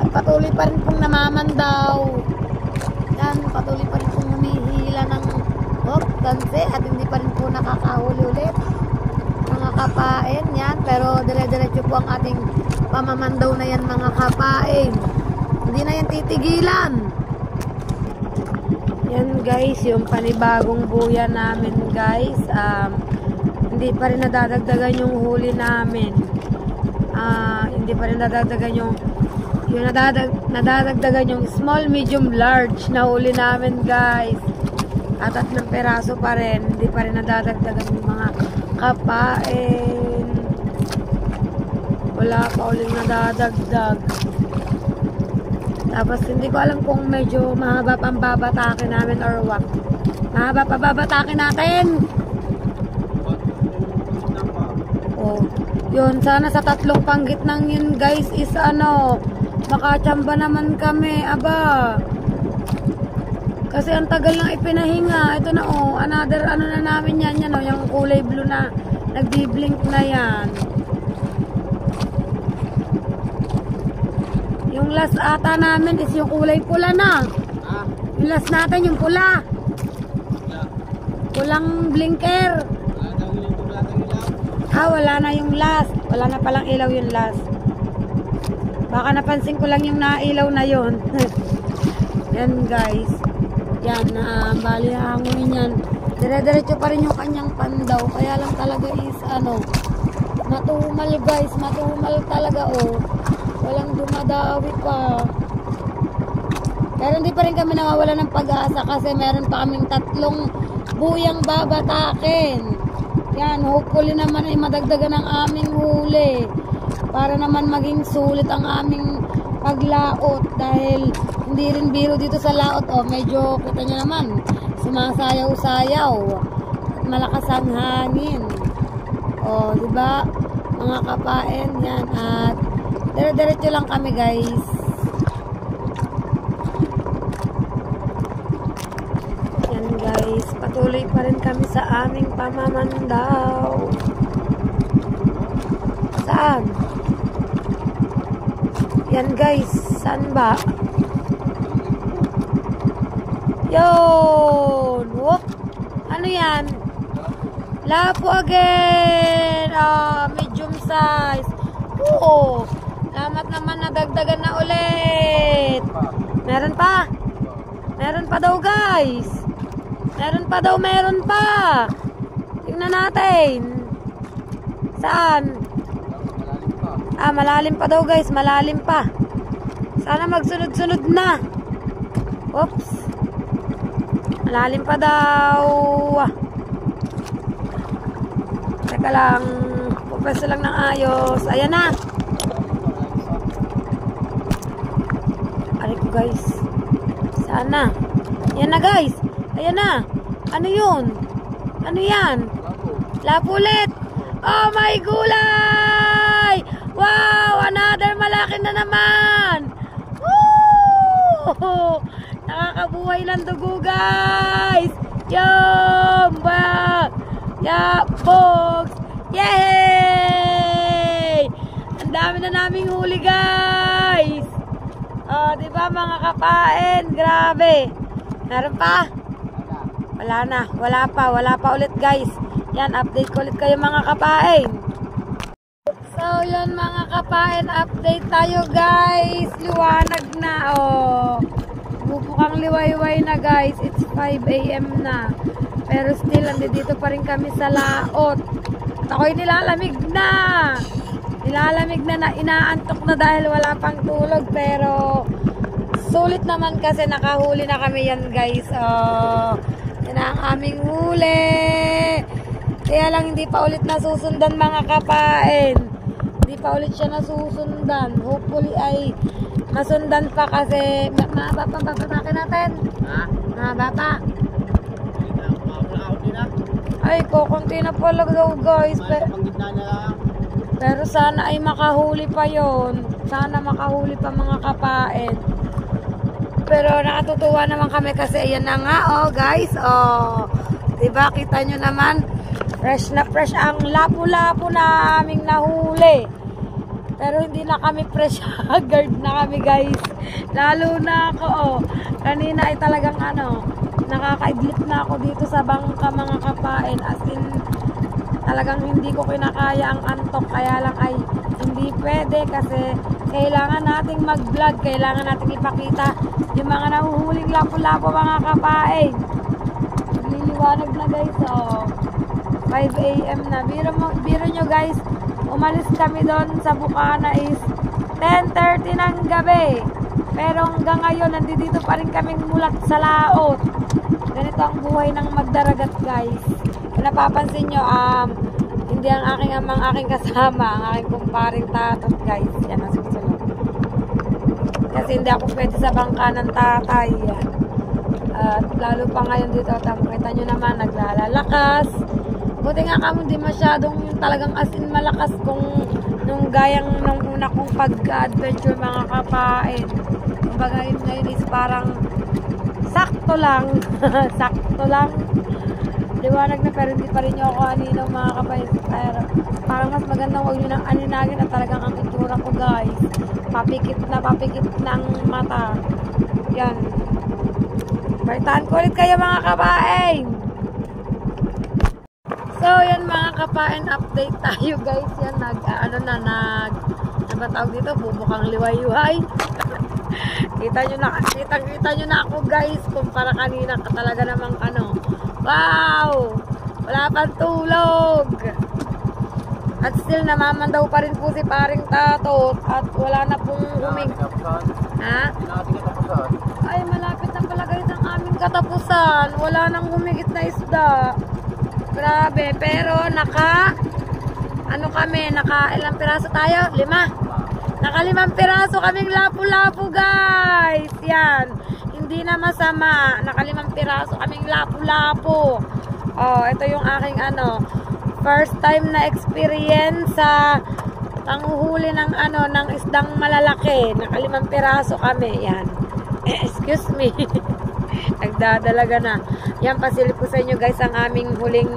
At patuloy pa rin pong namamandaw. Yan, patuloy pa rin pong humihila ng tanse at hindi pa rin po nakakahuli ulit. Mga kapain, yan. Pero dire-diretso po ang ating pamamandaw na yan, mga kapain. Hindi na yan titigilan. Yan guys, yung panibagong buya namin guys. Hindi pa rin nadadagdagan yung huli namin. Hindi pa rin nadadagdagan yung nadadagdagan yung small, medium, large na huli namin guys. At 3 peraso pa rin. Hindi pa rin nadadagdagan yung mga kapain. Wala pa uling nadadagdag. Tapos hindi ko alam kung medyo mahaba pang babatakin namin or what. Mahaba pa babatakin natin. Oh, yun, sana sa 3 panggit nang yun guys is ano, makachamba naman kami, aba. Kasi ang tagal lang ipinahinga. Ito na oh, another ano na namin yan, oh, yung kulay blue na nagbi-blink na yan. Yung last ata namin is yung kulay pula na. Yung last natin yung pula. Pulang blinker. Wala na yung last. Wala na palang ilaw yung last. Baka napansin ko lang yung nailaw na yun. Yan guys. Yan, bali hangin yan. Dire-diretso pa rin yung kanyang pandaw. Kaya lang talaga is ano, matumal guys. Matumal talaga oh. Walang dumadawi pa. Pero hindi pa rin kami nawawala ng pag-asa kasi meron pa kaming 3 buyang babatakin. Yan, hopefully naman ay madagdagan ang aming huli para naman maging sulit ang aming paglaot dahil hindi rin biro dito sa laot. Oh, medyo kita nyo naman, sumasayaw-sayaw at malakas ang hangin. Oh, diba? Mga kapain, yan. At dire-diretso lang kami guys. Yan guys, patuloy pa rin kami sa aming pamamandaw. Saan? Yan guys, saan ba? Yun! Whoop! Ano yan? Lapo again! Medium size. Oo! Salamat naman, nadagdagan na ulit. Meron pa. Meron pa daw guys. Meron pa. Tingnan natin. Saan? Malalim pa daw guys. Malalim pa. Sana magsunod-sunod na. Oops. Malalim pa daw. Teka lang. Pupwesto lang ng ayos. Ayan na. Aray ko guys. Sana. Yan na guys. Ayan na. Ano yun? Ano yan? Lapo ulit. Oh my gulay! Wow! Another malaki na naman! Woo! Nakakabuhay ng dugo, guys! Yumba! Box! Yay! Ang dami na naming huli, guys! Diba mga kapain? Grabe! Meron pa? Wala na. Wala pa ulit, guys. Yan, update ko ulit kayo mga kapain. So, yun mga kapain, update tayo, guys. Liwanag na, Bubukang liwayway na, guys. It's 5 AM na. Pero still, dito pa rin kami sa laot. At ako'y nilalamig na. Inaantok na dahil wala pang tulog. Pero, sulit naman kasi nakahuli na kami yan, guys. Yan ang aming huli. Kaya lang hindi pa ulit nasusundan mga kapain. Hindi pa ulit siya nasusundan. Hopefully ay masundan pa kasi mahaba pa babatakin natin. Mahaba pa. Ay, kukunti na pala daw, guys. Pero sana ay makahuli pa yon. Sana makahuli pa mga kapain. Pero nakatutuwa naman kami kasi ayan na nga, guys. Diba, kita nyo naman. Fresh na fresh ang lapu-lapu na aming nahuli. Pero hindi na kami fresh haggard na kami, guys. Lalo na ako, kanina ay talagang nakakaidlit na ako dito sa bangka mga kapain. As in, talagang hindi ko kinakaya ang antok. Kaya lang ay hindi pwede kasi kailangan nating mag-vlog. Kailangan nating ipakita yung mga nahuhuling lapu-lapu mga kapain. Liliwanag na, guys. 5 AM na. Biro nyo, guys. Umalis kami doon sa Bukana is 10:30 ng gabi. Pero hanggang ngayon, nandito pa rin kaming mulat sa laot. Ganito ang buhay ng magdaragat, guys. Kung napapansin nyo, hindi ang aking kasama, ang aking kumparing tatot, guys. Yan ang susunod. Kasi hindi ako pwede sa bangka ng tatay. Yan. At lalo pa ngayon dito, kita nyo naman, naglalakas. Buti nga kami hindi masyadong talagang as in malakas kung nung gayang nung una kong pag-adventure mga kapain. Kumbaga ngayon is parang sakto lang. Sakto lang. Liwanag na pero hindi pa rin nyo ako anino mga kapain. Pero parang mas magandang huwag nyo nang aninagin at talagang ang itura ko, guys. Papikit na ang mata. Yan. Balitaan ko ulit kayo mga kapain. So, yan mga kapain, update tayo, guys. Yan, ano tawag dito? Bubukang liwayway. Kita nyo na ako, guys. Kumpara kanina ka talaga namang wow! Wala pang tulog. At still, namamandaw pa rin po si paring tatot. At wala na pong Ay, malapit na pala, guys, ang aming katapusan. Wala nang humigit na isda. Grabe, pero ilang piraso tayo? 5. Naka 5 piraso kaming lapu-lapu, guys. Yan. Hindi na masama. Naka 5 piraso kaming lapu-lapu. Ito yung aking first time na experience sa panghuhuli ng ng isdang malalaki. Naka 5 piraso kami. Yan. Excuse me. Nagdadalaga na. Yan, pasilip ko sa inyo, guys, ang aming huling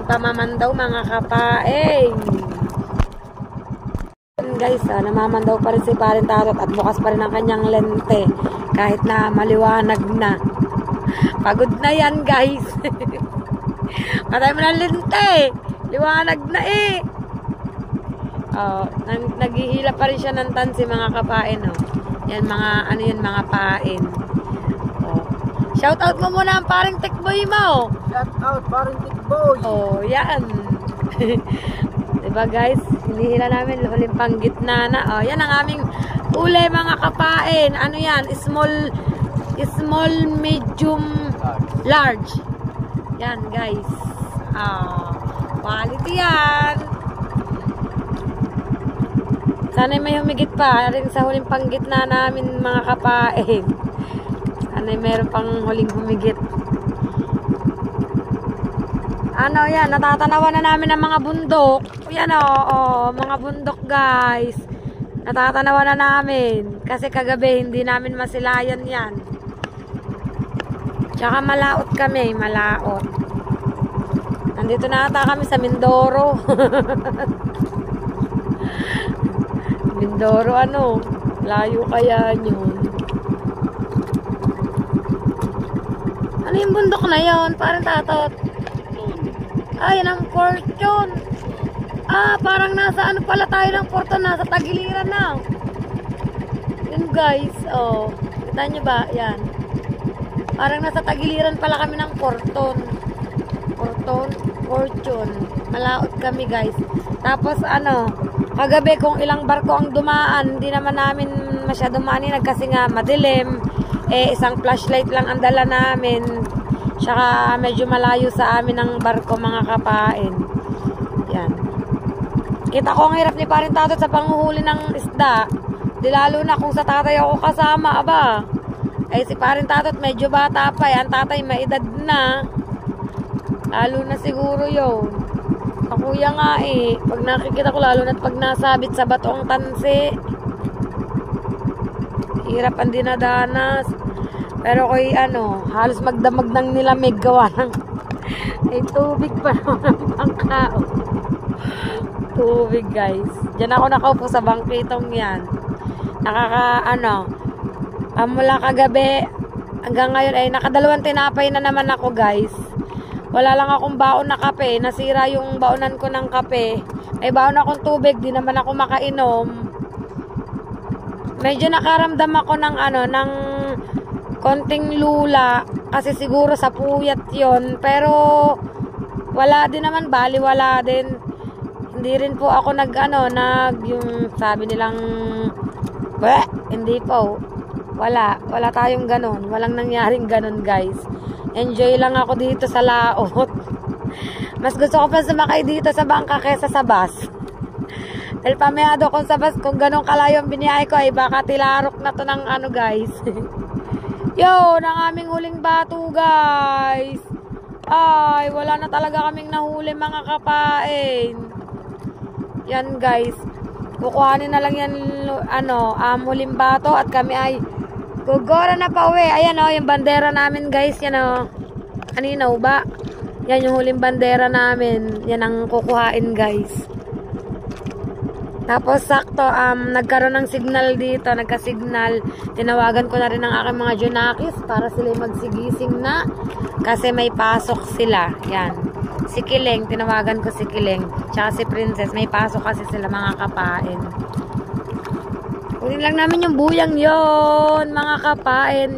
pamamandaw mga kapain. Guys, namamandaw pa rin si paring tatot at bukas pa rin ang kanyang lente kahit na maliwanag na. Pagod na yan, guys. Patay mo ng lente. Liwanag na naghihila pa rin siya ng tansi mga kapain. Yan mga pain. Shout out mo muna ang paring tikboy mo. Shout out paring tikboy. Yan. Diba, guys? Hinihila namin huling panggitna na. Yan ang aming uli mga kapain. Ano yan? Small, medium, large. Yan, guys. Quality yan. Sana may humigit pa rin sa huling panggitna namin mga kapain. Sana mayroon pang huling humigit. Yan, natatanawan na namin ang mga bundok. Yan mga bundok, guys. Natatanawa na namin. Kasi kagabi, hindi namin masilayan yan. Tsaka malaot kami, malaot. Nandito na ata kami sa Mindoro. Mindoro ano? Layo kaya yun. Ano yung bundok na yun? Parang tatot. Ay, yan ang Fortune. Parang nasa ano pala tayo ng Fortune. Nasa tagiliran na. Yun guys. Oh. Kita nyo ba? Yan. Parang nasa tagiliran pala kami ng Fortune. Fortune. Malaot kami guys. Tapos ano, kagabi kung ilang barko ang dumaan, hindi naman namin masyadong maninag kasi nga madilim. Isang flashlight lang ang dala namin. Tsaka medyo malayo sa amin ang barko mga kapain. Yan. Kita ko ang hirap ni Paring Tatot sa panghuhuli ng isda. Di lalo na kung sa tatay ako kasama, aba. Si Paring Tatot medyo bata pa. Ang tatay may edad na. Lalo na siguro yun. Ako kuya nga pag nakikita ko lalo na pag nasabit sa bato ang tansi. Hirap ang dinadanas. Pero ko'y halos magdamag ng nilamig gawa ng tubig pa naman ang bangkao. Tubig guys. Diyan ako nakaupo sa bangkitong yan. Mula kagabi hanggang ngayon nakadalawang tinapay na naman ako guys. Wala lang akong baon na kape. Nasira yung baonan ko ng kape. May baon akong tubig. Di naman ako makainom. Medyo nakaramdam ako ng ng konting lula. Kasi siguro sa puyat yon. Pero wala din naman. Wala din. Hindi rin po ako yung sabi nilang hindi po. Wala tayong ganon. Walang nangyaring ganon guys. Enjoy lang ako dito sa laot. Mas gusto ko pa sumakay dito sa bangka kaysa sa bus. Dahil pamayado ko sa bus, kung ganong kalayo ang biniyahe ko baka tilarok na to ng guys. Yo, ng aming huling bato guys. Ay, wala na talaga kaming nahuli mga kapain. Yan guys. Kukuhanin na lang yan huling bato at kami ay gugora na pa uwi. Ayan yung bandera namin guys. Yan kanina ba? Yan yung huling bandera namin. Yan ang kukuhain guys. Tapos sakto nagkaroon ng signal dito. Nagka-signal. Tinawagan ko na rin ang aking mga junakis para sila magsigising na. Kasi may pasok sila. Yan. Si Kileng. Tinawagan ko si Kileng. Tsaka si Princess. May pasok kasi sila mga kapain. Kunin lang namin yung buyang yon mga kapain,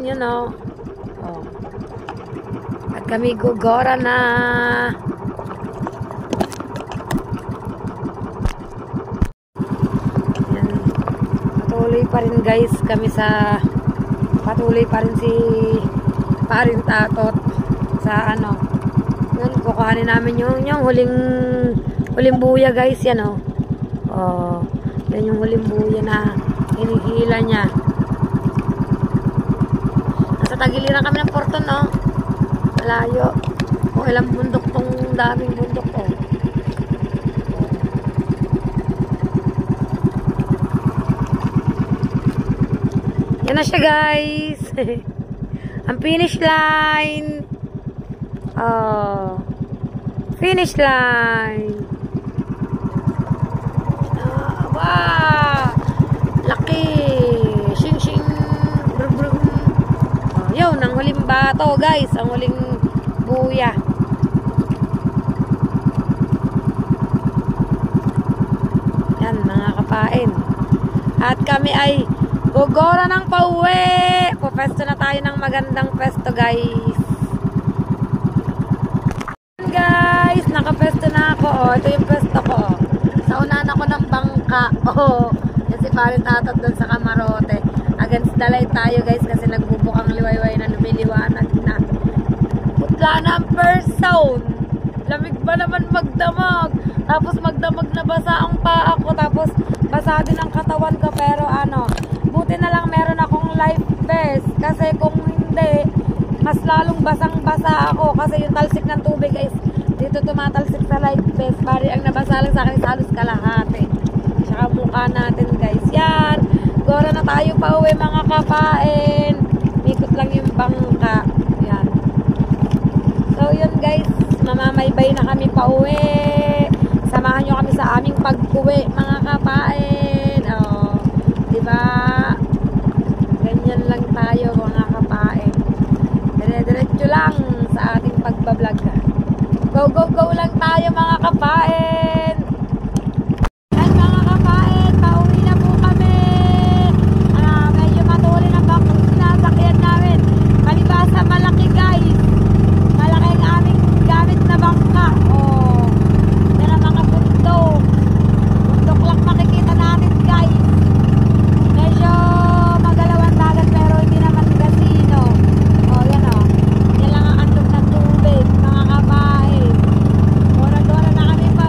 At kami gugora na. Yan. Patuloy pa rin guys kami patuloy pa rin si Paring Tatot sa Yan, kukuhanin namin yung huling buya guys, yan yan yung huling buya na hinihila niya. Nasa tagiliran kami ng Fortune, malayo. Kung ilang bundok tong daming bundok, Yan na siya, guys. Ang finish line. Finish line. Wow! Laki! Shing shing! Brug brug! Yun, ang huling bato guys. Ang huling buya. Yan, mga kapain. At kami ay gugora ng pauwi. Pupesto na tayo ng magandang pesto guys. Guys, nakapesto na ako. Ito yung pesto ko. Sa unahan ako ng bangka. Yan si Paring Tatot doon sa Camarote. Against the light tayo guys kasi nagbubukang liwayway na lumiliwanag na. Putla na ang first sound. Lamig ba naman magdamag. Tapos magdamag na basa ang paa ko. Tapos basa din ang katawan ko. Pero buti na lang meron akong life vest. Kasi kung hindi, mas lalong basang-basa ako. Kasi yung talsik ng tubig guys, dito tumatalsik sa life vest. Bari ang nabasa lang sa akin is halos kalahati. Tsaka mukha natin guys. Yan. Gora na tayo pa uwi mga kapain. Ikot lang yung bangka. Yan. So yun guys. Mamamaybay na kami pa uwi. Samahan nyo kami sa aming pag-uwi mga kapain. Oh, diba? Ganyan lang tayo mga kapain. Dire-diretso lang sa ating pagbablog. Go, go, go lang tayo mga kapain. Yan mga kapain, pauwi na po kami. Medyo matuli na ba kung sinasakyan namin. Palibasa malaki guys. Malaki ang aming gamit na bangka. Oh, yan ang mga bundok. Bundok lang makikita natin guys. Medyo magalawan dagat pero hindi naman casino. Oh, yan oh. Yan lang ang andog ng tubig mga kapain. Oras-oras na kami pa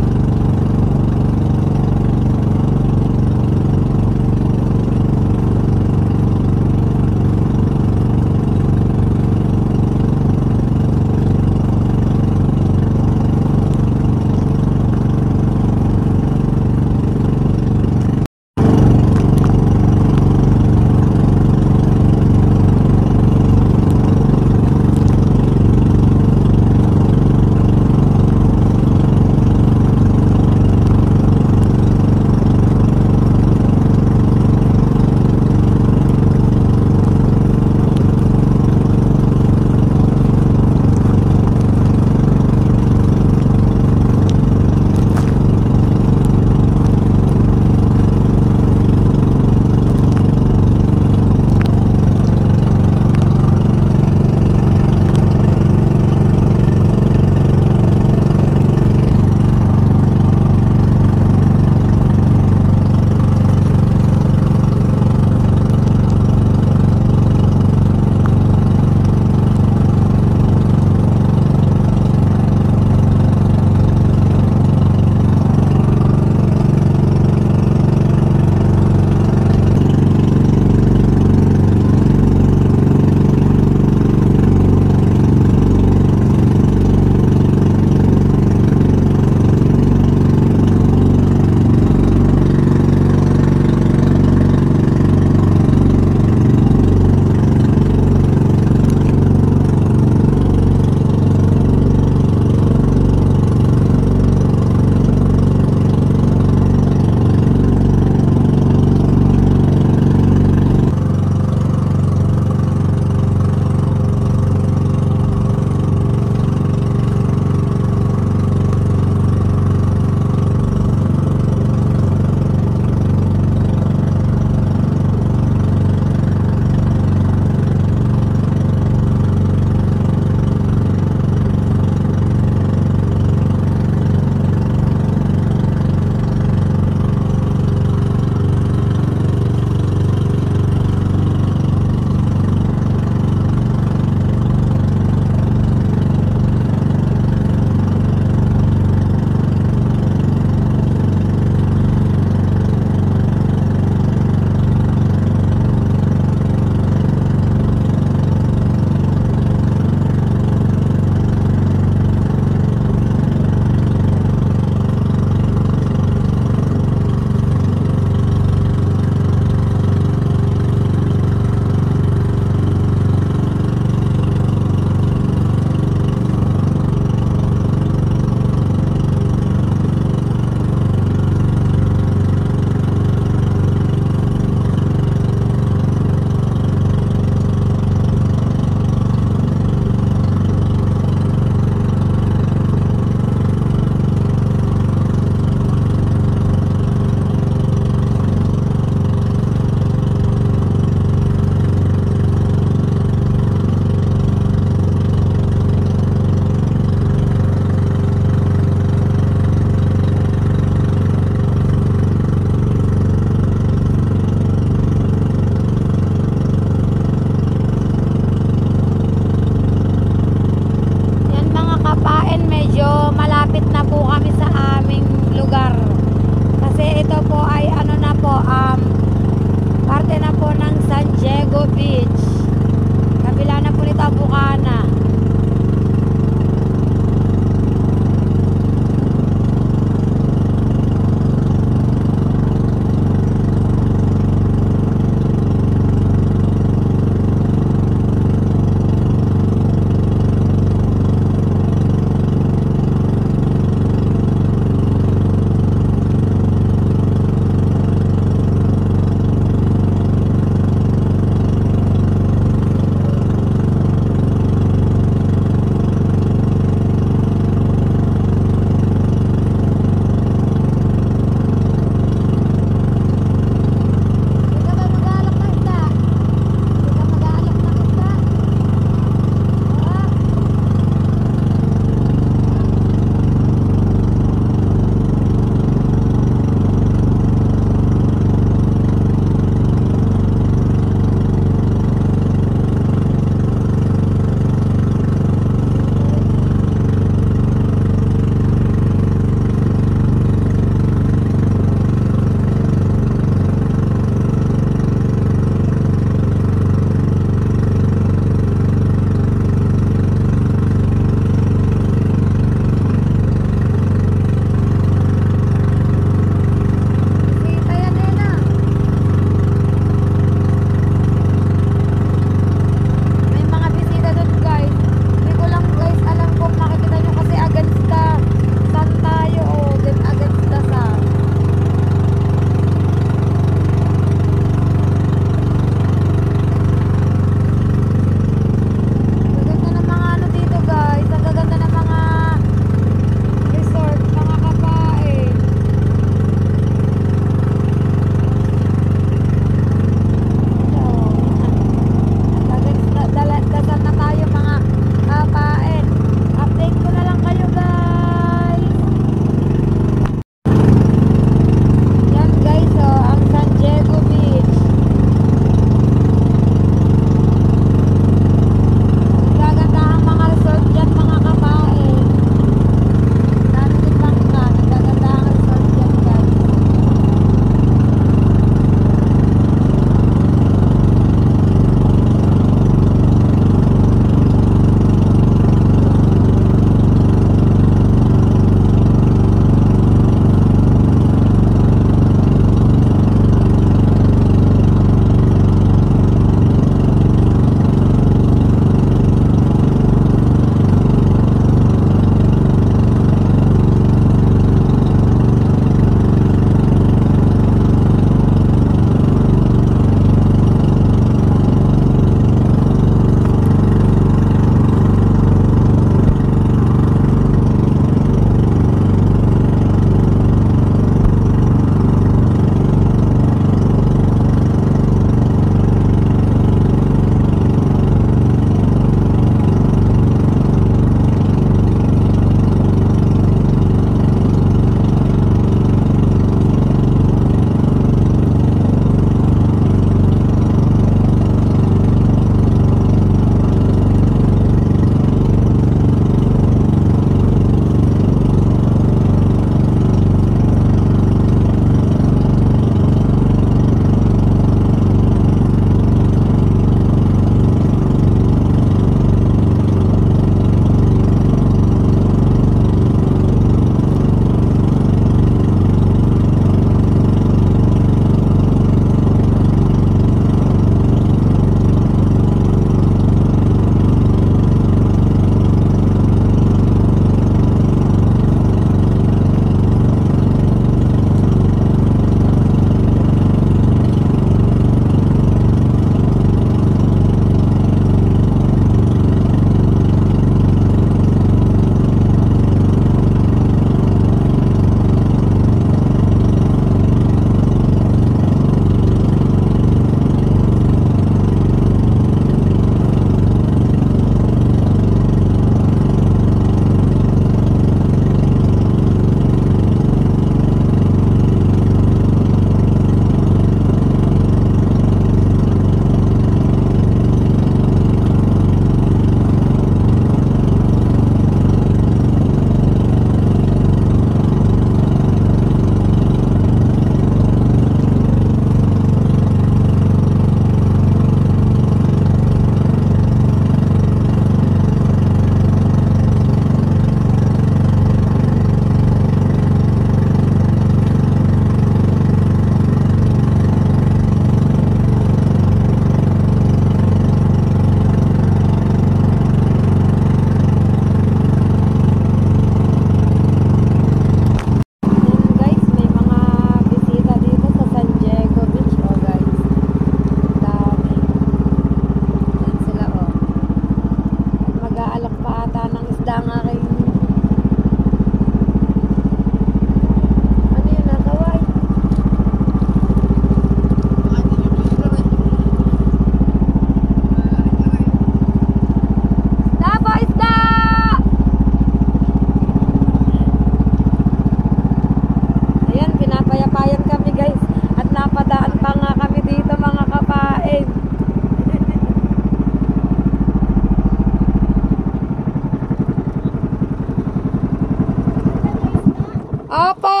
Opo.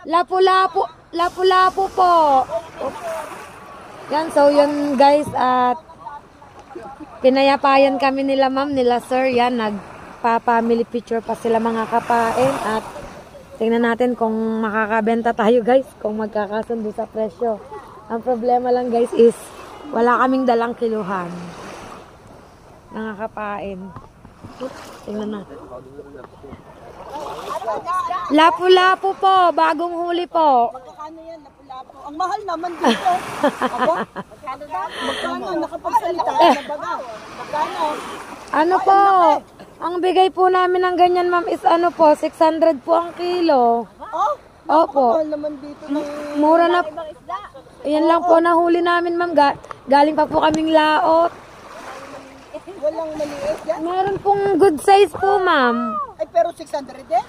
Lapu-lapu. Lapu-lapu po. Yan, so yun guys, at pinayapayan kami nila ma'am, nila sir. Yan, nagpa-family picture pa sila mga kapain. At tingnan natin kung makakabenta tayo guys, kung magkakasundo sa presyo. Ang problema lang guys is, wala kaming dalang kiluhan. Mga kapain. Tingnan natin. Lapu-lapu po, bagong huli po. Magkano yan, lapu-lapu? Ang mahal naman dito. Aba, magkano? Nakapagsalita na baga. Magkano? Ano po? Ang bigay po namin ng ganyan ma'am is ano po, 600 po ang kilo. Oh, Opo. mahal naman dito ng Mura na. Yan lang po nahuli namin ma'am. Galing pa po kaming laot. walang maliit yan. Meron pong good size po ma'am. Ay, pero 600 eh?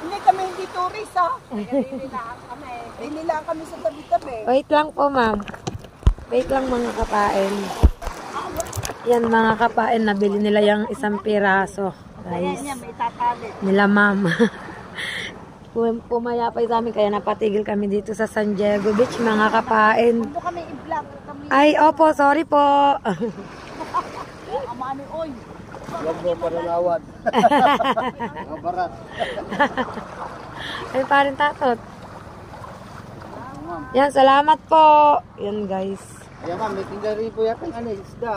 Hindi kami hindi tourist ha. Hindi lang kami sa tabi-tabi. Wait lang po ma'am. Wait lang mga kapain. Yan mga kapain, nabili nila yung isang piraso. Guys. May tatali. Nila ma'am. Pumayapay sa amin kaya napatigil kami dito sa San Diego Beach mga kapain. Ito kami i-vlog. Kami Ay opo, sorry po. amani oy. Huwag mo panalawad. Ang barat. Ay parin tatot. Yan, salamat po. Yan guys. Ayan ma'am, may tinggal rin po yata ng isda.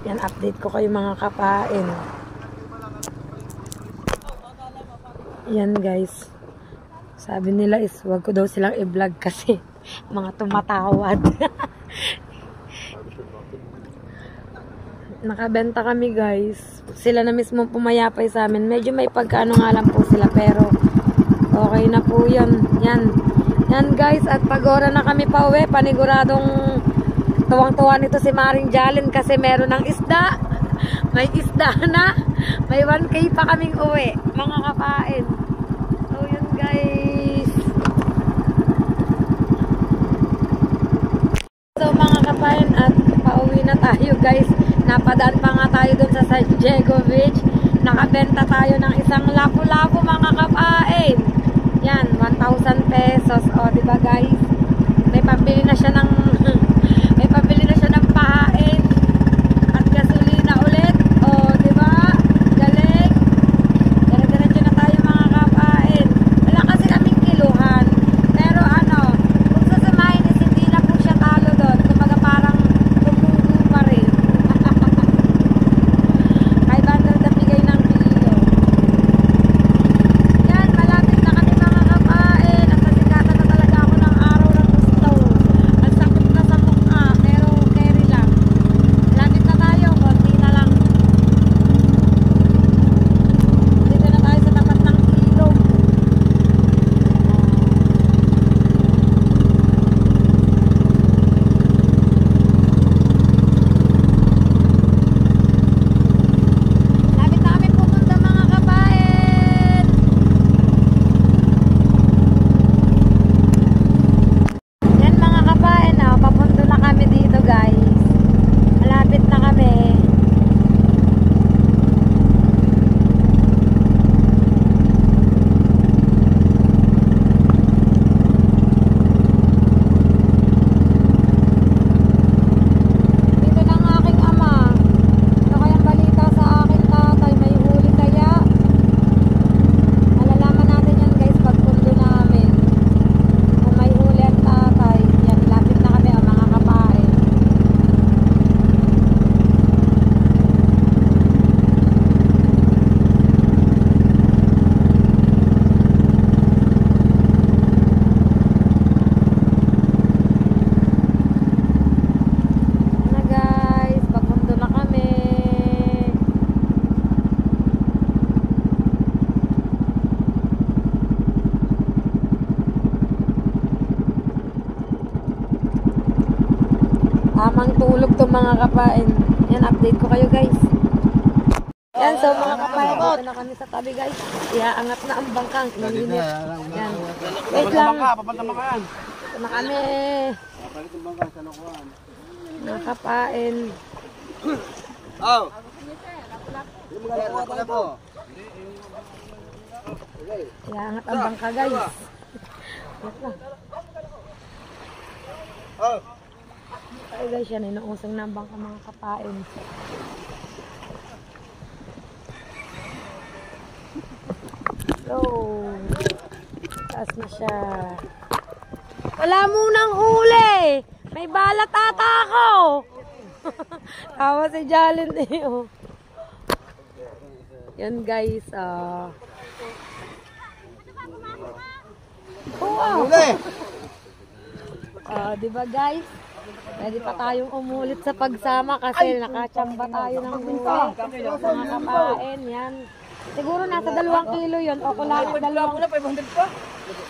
Yan, update ko kayo mga kapain. Yan guys. Sabi nila is wag ko daw silang i-vlog kasi mga tumatawad. Nakabenta kami guys. Sila na mismo pumayapay sa amin. Medyo may pagkaano nga lang po sila pero okay na po yun. Yan. Yan guys, at pag-ora na kami pa uwi, paniguradong tuwang-tuwa nito si Maring Jalen kasi meron ng isda. May isda na. May 1K pa kaming uwi, mga kapain. So yun guys. So mga kapain, at pauwi na tayo guys. Napadaan pa nga tayo dun sa San Diego Beach. Nakabenta tayo ng isang lapu-lapu mga kapain. Yan, 1,000 pesos. O, diba guys? May pambili na siya ng may pambili na siya ng pahain at gasolina ulit. O, diba? Galing. Dire-diretso na tayo mga kapain. Wala kasi kaming kiluhan. Pero ano, kung susumahin is hindi na po siya talo doon. Kumbaga parang tumugo pa rin. Kay bandal na bigay ng kilo. Yan, malapit na kami mga kapain. At nasikatan na talaga ako ng araw ng gusto. Ang sakit na sa mukha, pero carry lang. Malapit na tayo, konti na lang. Dito na tayo sa tapat ng ilog. Lapit na kami pupunta mga kapain. Yan mga kapain, papunto na kami dito guys. Malapit na kami. Dito na ang aking ama. Ito kayang balita sa aking tatay. May huli kaya? Malalaman natin yan guys pagpundo namin. Kung may huli ang tatay. Yan, lapit na kami mga kapain. Yan na guys, pagpundo na kami. Tamang tulog to mga kapain. Yan, update ko kayo guys. Yan, so mga kapain, dito na kami sa tabi guys. Iaangat na ang bangkang. Ininit. Yan. Wait lang. Papantamakan. Ito na kami. Balik yung bangka sa nakuhaan. Mga kapain. Oh! Wala po. Iangat ang bangka guys. Wait lang. Ay guys, yan inuusong na ang bangka mga kapain. So, taas na siya. Wala munang huli. May balat ata ako. Tawa si Jalen eh. Oh. Yan guys. Wow. Diba guys? Pwede pa tayong umulit sa pagsama kasi nakachamba tayo ng huli. Mga kapain, yan. Siguro nasa 2 kilo yun. O kula 2.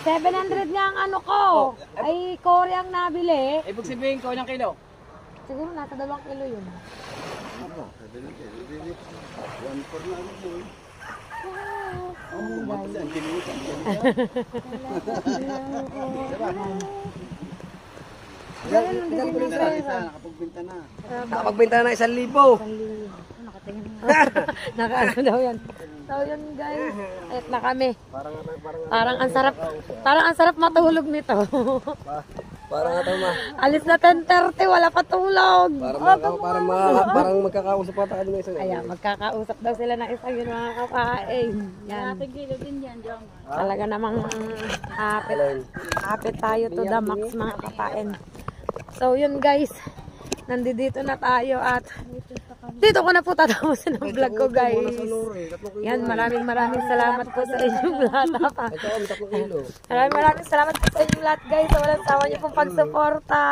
700 nga ang ano ko. Ay, Cory ang nabili. Ibig sabihin ko ng kilo. Siguro nasa 2 kilo yun. Nakapagbenta na 1,000. Nakatingin na. Nakaano daw yan. So yun guys. Ayat na kami. Parang ang sarap matulog nito. Parang ito ma. Alis na 10:30, wala pa tulog. Parang magkakausap pa tayo ng isang. Ayan, magkakausap daw sila ng isang yun mga kapain. Yan. Talaga namang hapit tayo to the max mga kapain. So yun guys, nandito na tayo at dito ko na po tatapusin ang vlog ko guys. Yan, maraming salamat po sa inyong lahat. Maraming salamat po sa inyong lahat guys. Sa walang sawa niyo pong pagsuporta.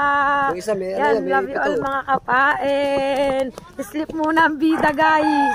Yan, love you all mga kapain. Sleep muna ang bida guys.